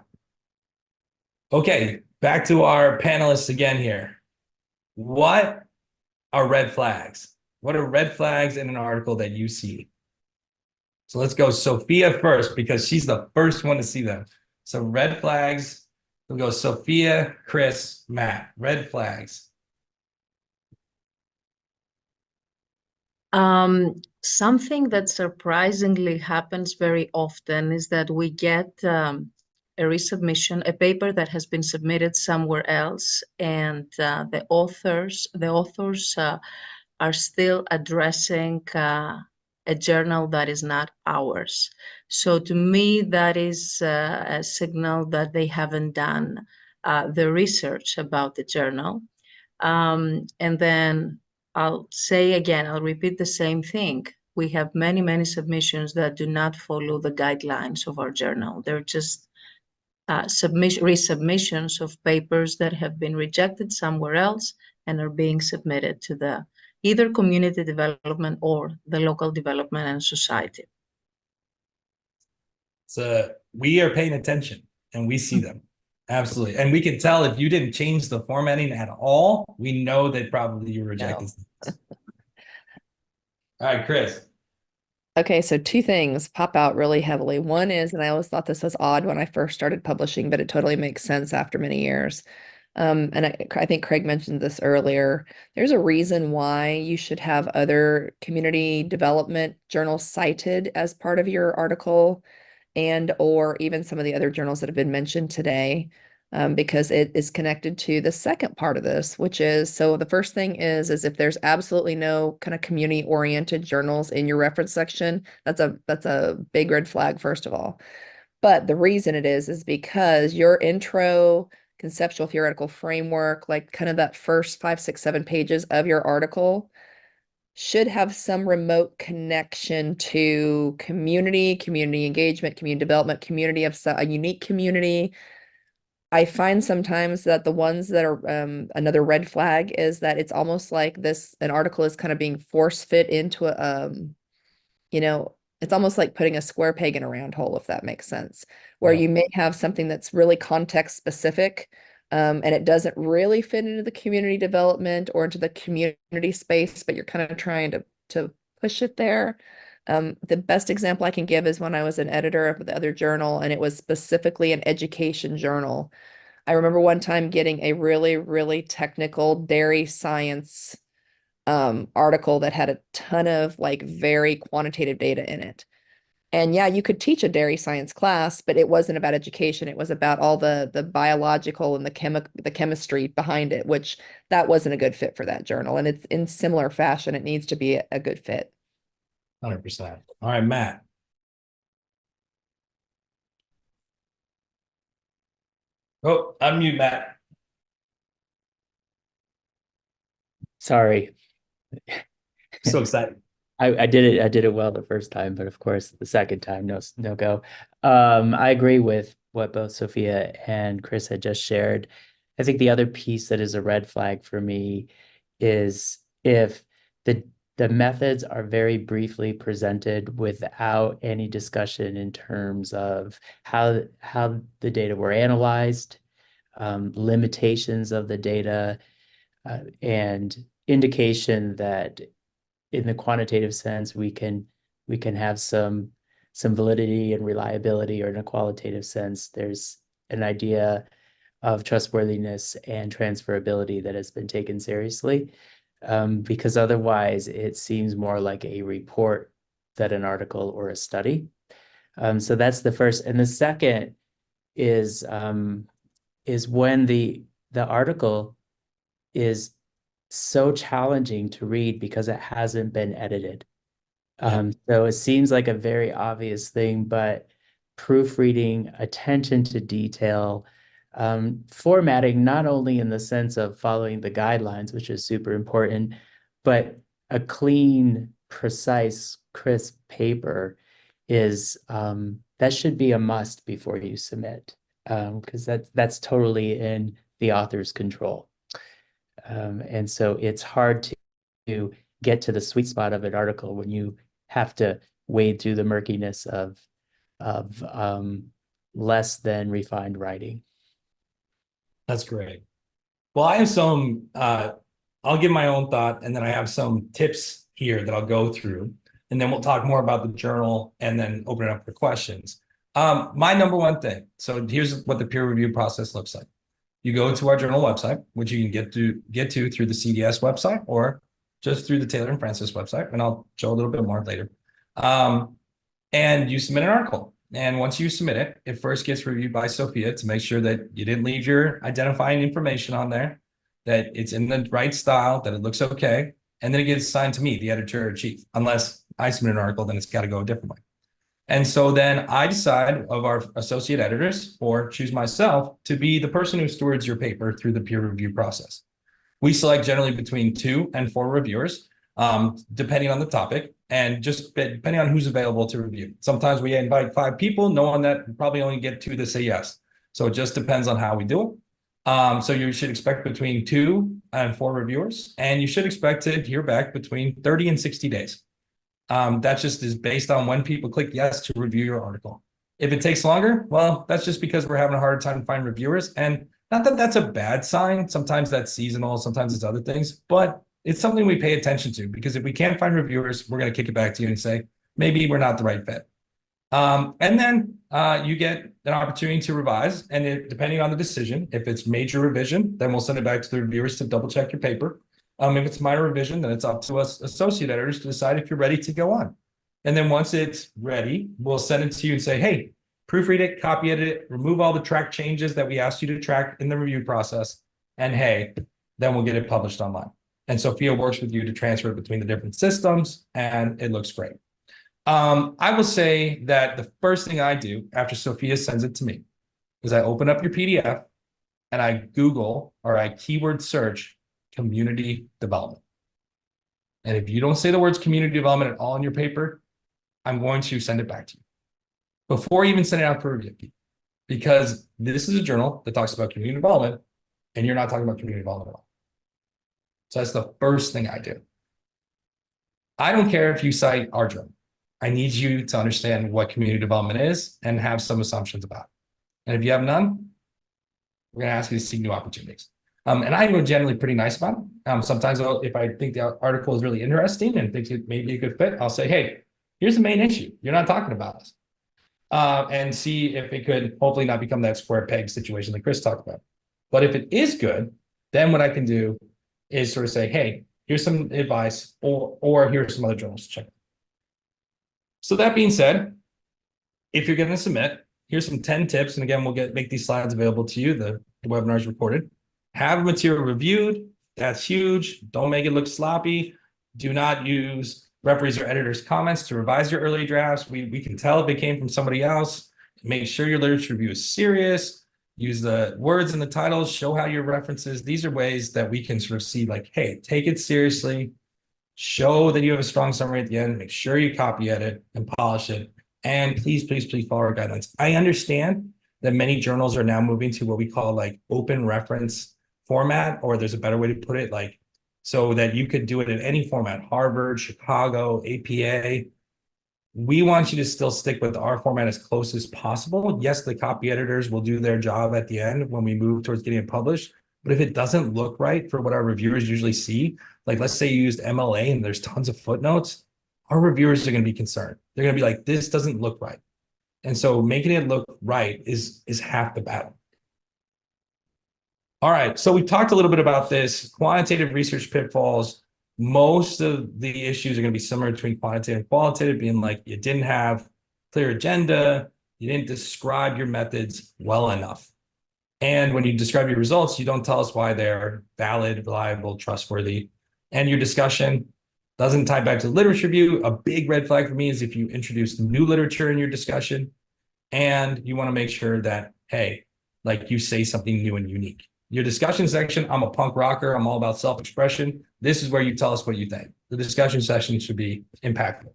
Okay, back to our panelists again here. What are red flags? What are red flags in an article that you see? So let's go Sofia first because she's the first one to see them. So red flags, we'll go Sofia, Chris, Matt. Red flags. Something that surprisingly happens very often is that we get a resubmission, a paper that has been submitted somewhere else, and the authors are still addressing a journal that is not ours. So to me, that is a signal that they haven't done the research about the journal. And then I'll say again, I'll repeat the same thing. We have many, many submissions that do not follow the guidelines of our journal. They're just resubmissions of papers that have been rejected somewhere else and are being submitted to the either community development or the local development and society. So we are paying attention and we see them. Absolutely. And we can tell if you didn't change the formatting at all, we know that probably you rejected. No. All right, Chris. Okay, so two things pop out really heavily. One is, and I always thought this was odd when I first started publishing, but it totally makes sense after many years. And I think Craig mentioned this earlier. There's a reason why you should have other community development journals cited as part of your article and or even some of the other journals that have been mentioned today, because it is connected to the second part of this, which is, so the first thing is if there's absolutely no kind of community-oriented journals in your reference section, that's a big red flag, first of all. But the reason it is because your intro conceptual theoretical framework, like kind of that first 5, 6, 7 pages of your article, should have some remote connection to community engagement, community development, community of a unique community. I find sometimes that the ones that are another red flag is that it's almost like an article is kind of being force fit into a it's almost like putting a square peg in a round hole, if that makes sense, where you may have something that's really context specific, and it doesn't really fit into the community development or into the community space, but you're kind of trying to push it there. The best example I can give is when I was an editor of the other journal, and it was specifically an education journal. I remember one time getting a really, really technical dairy science article that had a ton of like very quantitative data in it. And yeah, you could teach a dairy science class, but it wasn't about education. It was about all the biological and the chemistry behind it, which that wasn't a good fit for that journal. And it's in similar fashion, it needs to be a good fit. 100%. All right, Matt. Oh, unmute Matt. Sorry. So excited. I did it well the first time, but of course the second time, no go. I agree with what both Sofia and Chris had just shared. I think the other piece that is a red flag for me is if the methods are very briefly presented without any discussion in terms of how the data were analyzed, limitations of the data, and indication that in the quantitative sense, we can have some validity and reliability, or in a qualitative sense, there's an idea of trustworthiness and transferability that has been taken seriously. Because otherwise it seems more like a report than an article or a study. So that's the first. And the second is when the article is so challenging to read because it hasn't been edited. So it seems like a very obvious thing, but proofreading, attention to detail, formatting, not only in the sense of following the guidelines, which is super important, but a clean, precise, crisp paper is that should be a must before you submit, because that's totally in the author's control. And so it's hard to get to the sweet spot of an article when you have to wade through the murkiness of less than refined writing. That's great. Well, I have some, I'll give my own thought, and then I have some tips here that I'll go through, and then we'll talk more about the journal and then open it up for questions. My number one thing. So here's what the peer review process looks like. You go to our journal website, which you can get to through the CDS website or just through the Taylor and Francis website, and I'll show a little bit more later. And you submit an article. And once you submit it, it first gets reviewed by Sofia to make sure that you didn't leave your identifying information on there, that it's in the right style, that it looks okay. And then it gets assigned to me, the editor-in-chief. Unless I submit an article, then it's got to go a different way. And so then I decide of our associate editors, or choose myself to be the person who stewards your paper through the peer review process. We select generally between 2 and 4 reviewers, depending on the topic and just depending on who's available to review. Sometimes we invite 5 people, knowing that we probably only get 2 to say yes. So it just depends on how we do it. So you should expect between 2 and 4 reviewers, and you should expect to hear back between 30 and 60 days. That just is based on when people click yes to review your article. If it takes longer, well, that's just because we're having a harder time to find reviewers. And not that that's a bad sign. Sometimes that's seasonal, sometimes it's other things, but it's something we pay attention to, because if we can't find reviewers, we're going to kick it back to you and say, maybe we're not the right fit. And then you get an opportunity to revise, and depending on the decision, if it's major revision, then we'll send it back to the reviewers to double check your paper. If it's minor revision, then it's up to us associate editors to decide if you're ready to go on. And then once it's ready, we'll send it to you and say, hey, proofread it, copy edit it, remove all the track changes that we asked you to track in the review process. And hey, then we'll get it published online. And Sofia works with you to transfer it between the different systems, and it looks great. I will say that the first thing I do after Sofia sends it to me is I open up your PDF and I Google, or I keyword search, community development. And if you don't say the words community development at all in your paper, I'm going to send it back to you before you even send it out for review, because this is a journal that talks about community development, and you're not talking about community development at all. So that's the first thing I do. I don't care if you cite our journal. I need you to understand what community development is and have some assumptions about it. And if you have none, we're going to ask you to seek new opportunities. And I'm generally pretty nice about it. Sometimes if I think the article is really interesting and think it may be a good fit, I'll say, hey, here's the main issue. You're not talking about us. And see if it could hopefully not become that square peg situation that Chris talked about. But if it is good, then what I can do is sort of say, hey, here's some advice, or here's some other journals to check out. So that being said, if you're going to submit, here's some 10 tips. And again, we'll make these slides available to you. The webinar is recorded. Have material reviewed. That's huge. Don't make it look sloppy. Do not use referees or editors' comments to revise your early drafts. We can tell if it came from somebody else. Make sure your literature review is serious. Use the words in the titles, show how your references. These are ways that we can sort of see like, hey, take it seriously. Show that you have a strong summary at the end. Make sure you copy edit and polish it. And please, please, please follow our guidelines. I understand that many journals are now moving to what we call like open reference format, or there's a better way to put it, like so that you could do it in any format, Harvard, Chicago, APA. We want you to still stick with our format as close as possible. Yes, the copy editors will do their job at the end when we move towards getting it published. But if it doesn't look right for what our reviewers usually see, like let's say you used MLA and there's tons of footnotes, our reviewers are going to be concerned. They're going to be like, this doesn't look right. And so making it look right is half the battle. All right, so we talked a little bit about this, quantitative research pitfalls. Most of the issues are going to be similar between quantitative and qualitative, being like you didn't have clear agenda, you didn't describe your methods well enough. And when you describe your results, you don't tell us why they're valid, reliable, trustworthy. And your discussion, Doesn't tie back to literature review. A big red flag for me is if you introduce new literature in your discussion and you want to make sure that, hey, like you say something new and unique. Your discussion section, I'm a punk rocker. I'm all about self-expression. This is where you tell us what you think. The discussion session should be impactful.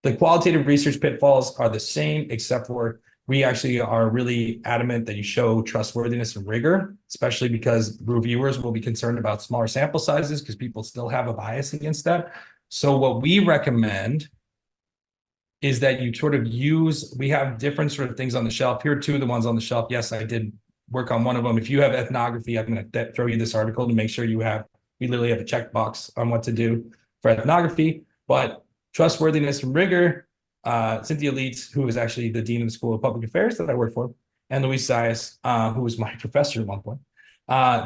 The qualitative research pitfalls are the same, except for we actually are really adamant that you show trustworthiness and rigor, especially because reviewers will be concerned about smaller sample sizes because people still have a bias against that. So what we recommend is that you sort of use, we have different sort of things on the shelf. Here are two of the ones on the shelf. Yes, I did work on one of them. If you have ethnography, I'm going to throw you this article to make sure you have, we literally have a checkbox on what to do for ethnography, but trustworthiness and rigor, Cynthia Leitz, who is actually the Dean of the School of Public Affairs that I work for, and Luis Zayas, who was my professor at one point,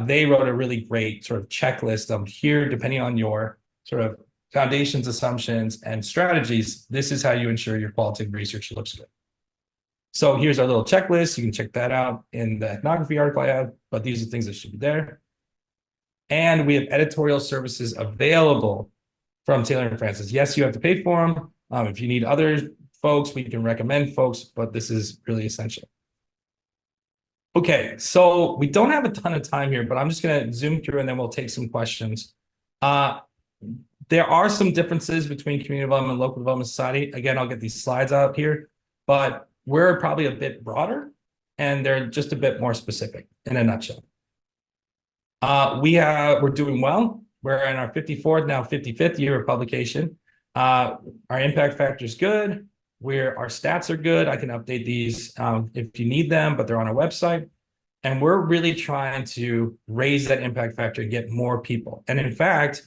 they wrote a really great sort of checklist of here, depending on your sort of foundations, assumptions, and strategies, this is how you ensure your qualitative research looks good. So here's our little checklist. You can check that out in the ethnography article I have, but these are things that should be there. And we have editorial services available from Taylor and Francis. Yes, you have to pay for them. If you need other folks, we can recommend folks, but this is really essential. Okay, so we don't have a ton of time here, but I'm just going to zoom through and then we'll take some questions. There are some differences between community development and local development society. Again, I'll get these slides out here, but we're probably a bit broader and they're just a bit more specific in a nutshell. We're doing well. We're in our 54th, now 55th year of publication. Our impact factor is good. Our stats are good. I can update these if you need them, but they're on our website. And we're really trying to raise that impact factor and get more people. And in fact,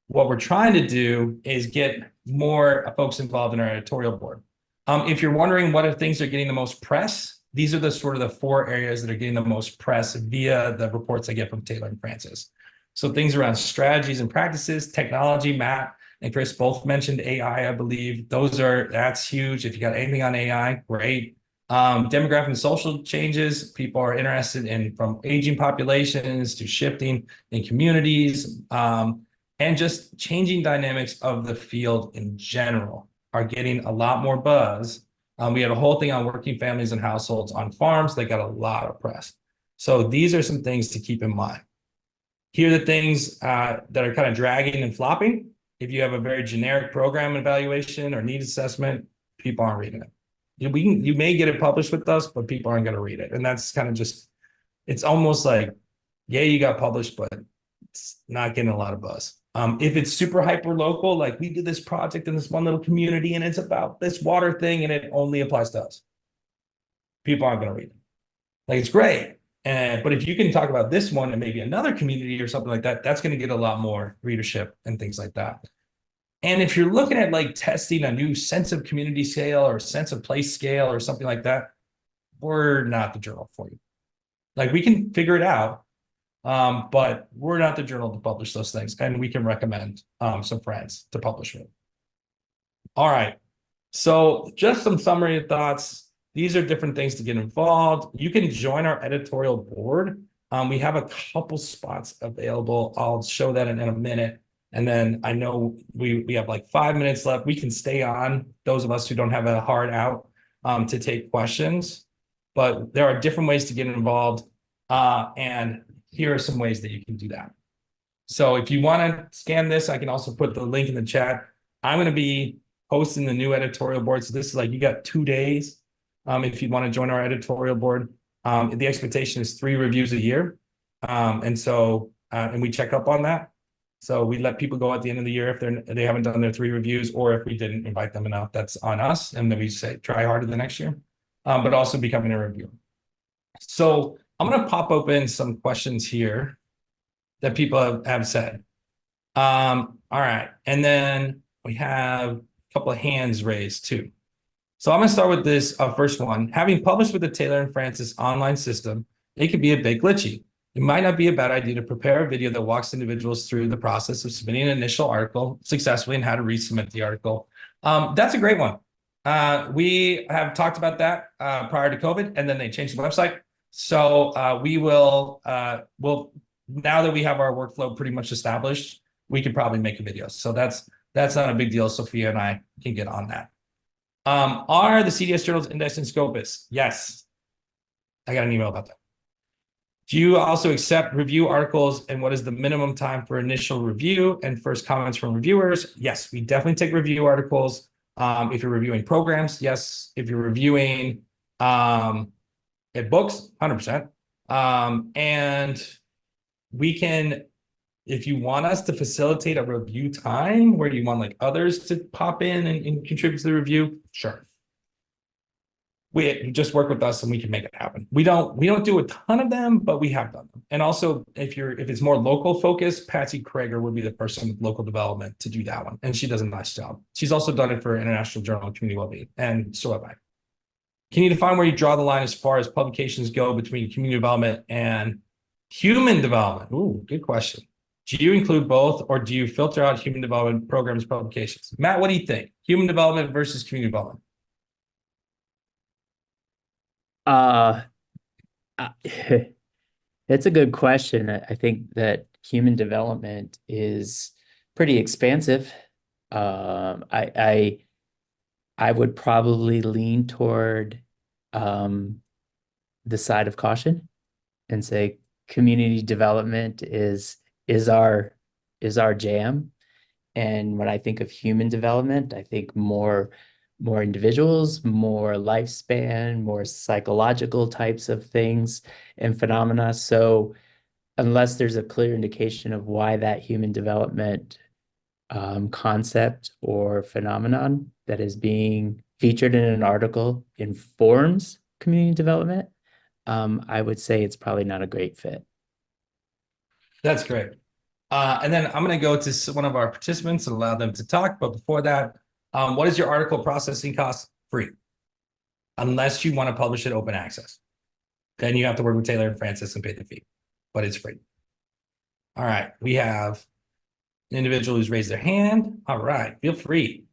what we're trying to do is get more folks involved in our editorial board. If you're wondering what are things that are getting the most press, these are the sort of the 4 areas that are getting the most press via the reports I get from Taylor and Francis. So things around strategies and practices, technology. Matt and Chris both mentioned AI, I believe. That's huge. If you got anything on AI, great. Demographic and social changes, people are interested in from aging populations to shifting in communities. And just changing dynamics of the field in general are getting a lot more buzz. We had a whole thing on working families and households on farms that got a lot of press. So these are some things to keep in mind. Here are the things that are kind of dragging and flopping. If you have a very generic program evaluation or need assessment, people aren't reading it. You may get it published with us, but people aren't going to read it. And that's kind of just, it's almost like, yeah, you got published, but it's not getting a lot of buzz. If it's super hyper local, like we did this project in this one little community and it's about this water thing and it only applies to us, people aren't going to read it. Like it's great. But if you can talk about this one and maybe another community or something like that, that's going to get a lot more readership and things like that. And if you're looking at like testing a new sense of community scale or sense of place scale or something like that, we're not the journal for you. Like we can figure it out. But we're not the journal to publish those things, and we can recommend some friends to publish with. All right, so just some summary of thoughts. These are different things to get involved. You can join our editorial board. We have a couple spots available. I'll show that in a minute. And then I know we have like 5 minutes left. We can stay on, those of us who don't have a hard out, to take questions. But there are different ways to get involved. And here are some ways that you can do that. So if you want to scan this, I can also put the link in the chat. I'm going to be hosting the new editorial board. So this is like, you got 2 days if you want to join our editorial board. The expectation is 3 reviews a year. And we check up on that. So we let people go at the end of the year if they haven't done their 3 reviews, or if we didn't invite them enough, that's on us. And then we say, try harder the next year, but also becoming a reviewer. So I'm going to pop open some questions here that people have said. All right. And then we have a couple of hands raised too. So I'm going to start with this first one. Having published with the Taylor and Francis online system, it can be a bit glitchy. It might not be a bad idea to prepare a video that walks individuals through the process of submitting an initial article successfully and how to resubmit the article. That's a great one. We have talked about that prior to COVID, and then they changed the website. So we'll now that we have our workflow pretty much established, we could probably make a video. So that's That's not a big deal. Sofia and I can get on that. Are the CDS journals indexed in Scopus? Yes. I got an email about that. Do you also accept review articles, and what is the minimum time for initial review and first comments from reviewers? Yes, we definitely take review articles. If you're reviewing programs, yes. If you're reviewing books, 100%. And we can, if you want us to facilitate a review time where you want like others to pop in and contribute to the review, sure. We just work with us and we can make it happen. We don't do a ton of them, but we have done them. And also, if it's more local focused, Patsy Krager would be the person with local development to do that one, and she does a nice job. She's also done it for International Journal of Community Wellbeing, and so have I. Can you define where you draw the line as far as publications go between community development and human development? Ooh, good question. Do you include both, or do you filter out human development programs publications? Matt, what do you think? Human development versus community development? It's a good question. I think that human development is pretty expansive. I would probably lean toward the side of caution and say community development is our jam. And when I think of human development, I think more individuals, more lifespan, more psychological types of things and phenomena. So unless there's a clear indication of why that human development concept or phenomenon that is being featured in an article informs community development, I would say it's probably not a great fit. That's great. And then I'm going to go to one of our participants and allow them to talk. But before that, what is your article processing cost? Free. Unless you want to publish it open access. Then you have to work with Taylor and Francis and pay the fee. But it's free. All right. We have an individual who's raised their hand. All right. Feel free.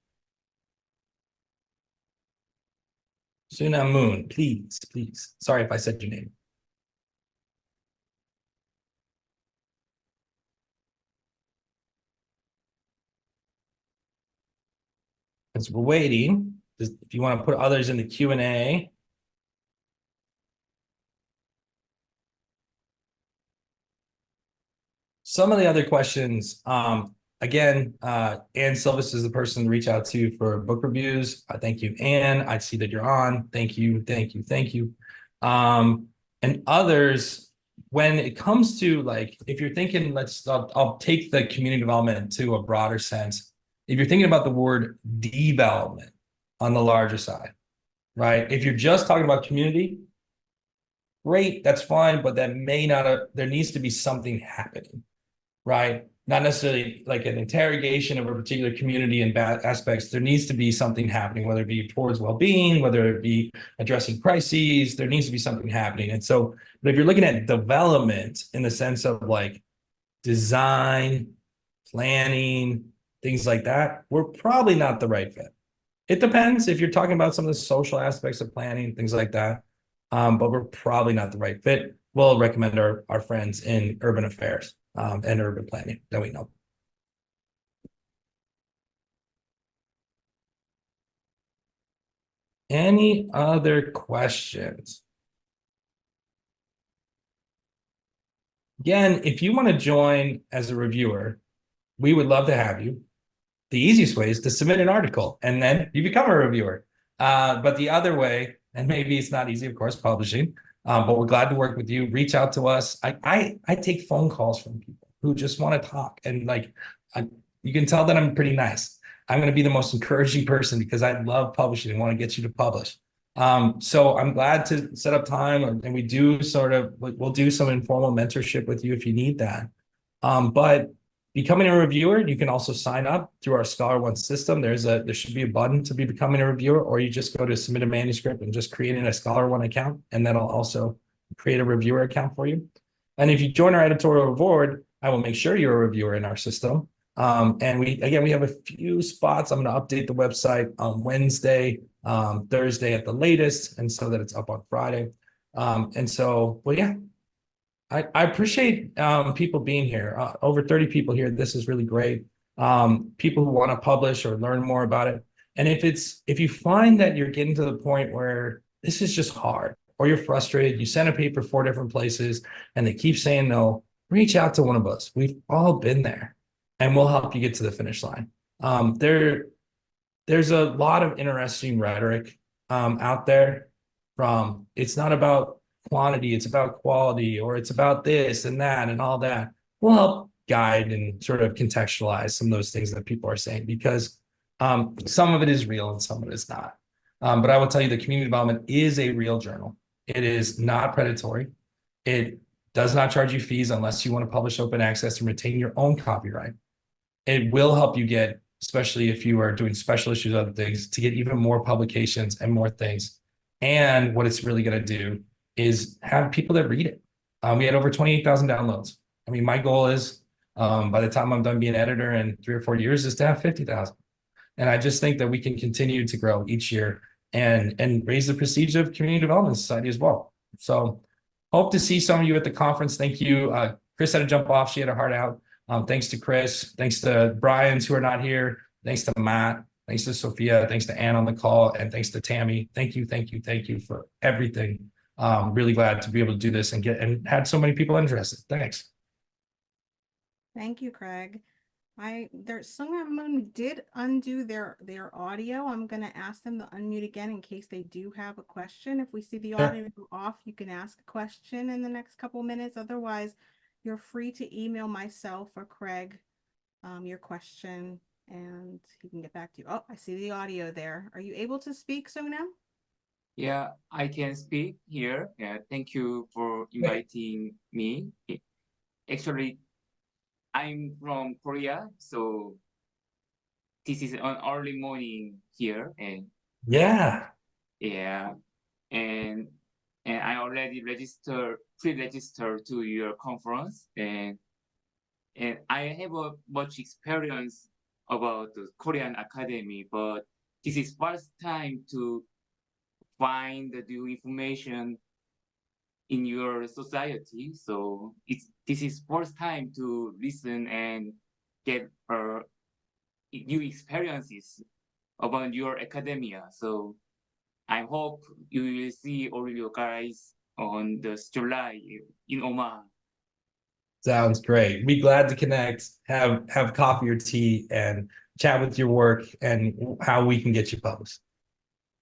Suna Moon, please. Sorry if I said your name. As we're waiting, if you want to put others in the Q&A. Some of the other questions, again, Ann Silvis is the person to reach out to for book reviews. Thank you, Ann. I see that you're on. Thank you. And others, when it comes to like, if you're thinking, I'll take the community development to a broader sense. If you're thinking about the word development on the larger side, right? If you're just talking about community, great, that's fine, but that may not, there needs to be something happening, right? Not necessarily like an interrogation of a particular community and bad aspects. There needs to be something happening, whether it be towards well-being, whether it be addressing crises, there needs to be something happening. And so, but if you're looking at development in the sense of like design, planning, things like that, we're probably not the right fit. It depends if you're talking about some of the social aspects of planning, things like that. But we're probably not the right fit. We'll recommend our friends in urban affairs and urban planning that we know. Any other questions? Again, if you want to join as a reviewer, we would love to have you. The easiest way is to submit an article and then you become a reviewer. But the other way, and maybe it's not easy, of course, publishing, but we're glad to work with you. Reach out to us. I take phone calls from people who just want to talk, and like you can tell that I'm pretty nice. I'm going to be the most encouraging person because I love publishing and want to get you to publish. So I'm glad to set up time, and we do we'll do some informal mentorship with you if you need that. But becoming a reviewer, you can also sign up through our Scholar One system. There should be a button to be becoming a reviewer, or you just go to submit a manuscript and just create a Scholar One account, and that'll also create a reviewer account for you. And if you join our editorial board, I will make sure you're a reviewer in our system. And we have a few spots. I'm going to update the website on Wednesday, Thursday at the latest, and so that it's up on Friday. And so, well, yeah. I appreciate people being here. Over 30 people here. This is really great. people who want to publish or learn more about it. And if you find that you're getting to the point where this is just hard or you're frustrated, you send a paper 4 different places and they keep saying no, reach out to one of us. We've all been there and we'll help you get to the finish line. There's a lot of interesting rhetoric out there from it's not about quantity, it's about quality, or it's about this and that and all that. We'll help guide and sort of contextualize some of those things that people are saying because some of it is real and some of it is not. But I will tell you the community development is a real journal. It is not predatory. It does not charge you fees unless you want to publish open access and retain your own copyright. It will help you get, especially if you are doing special issues, other things, to get even more publications and more things. And what it's really going to do is have people that read it. We had over 28,000 downloads. I mean, my goal is by the time I'm done being editor in 3 or 4 years is to have 50,000. And I just think that we can continue to grow each year and raise the prestige of Community Development Society as well. So hope to see some of you at the conference. Thank you. Chris had to jump off. She had a heart out. Thanks to Chris. Thanks to Brian's who are not here. Thanks to Matt. Thanks to Sophia. Thanks to Ann on the call. And thanks to Tammy. Thank you for everything. Really glad to be able to do this and had so many people interested. Thanks. Thank you, Craig. Someone did undo their audio. I'm going to ask them to unmute again in case they do have a question. If we see the audio off, you can ask a question in the next couple minutes. Otherwise, you're free to email myself or Craig your question and he can get back to you. Oh, I see the audio there. Are you able to speak, Sonam? Yeah, I can speak here. Yeah, thank you for inviting me. Actually, I'm from Korea, so this is an early morning here, and Yeah. and I already pre-registered to your conference, and I have a much experience about the Korean Academy, but this is first time to find the new information in your society. So this is first time to listen and get new experiences about your academia. So I hope you will see all you guys on this July in Oman. Sounds great. Be glad to connect, have coffee or tea and chat with your work and how we can get you published.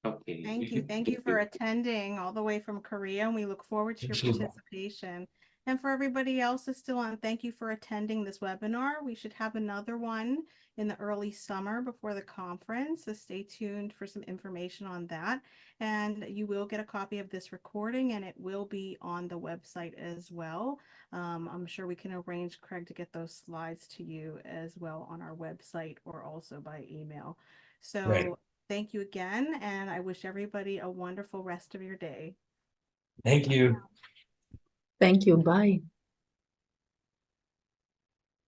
Okay. Thank you for attending all the way from Korea, and we look forward to your participation. And for everybody else that's still on, thank you for attending this webinar. We should have another one in the early summer before the conference, so stay tuned for some information on that. And you will get a copy of this recording, and it will be on the website as well. I'm sure we can arrange, Craig, to get those slides to you as well on our website or also by email. So. Right. Thank you again, and I wish everybody a wonderful rest of your day. Thank you. Thank you. Bye.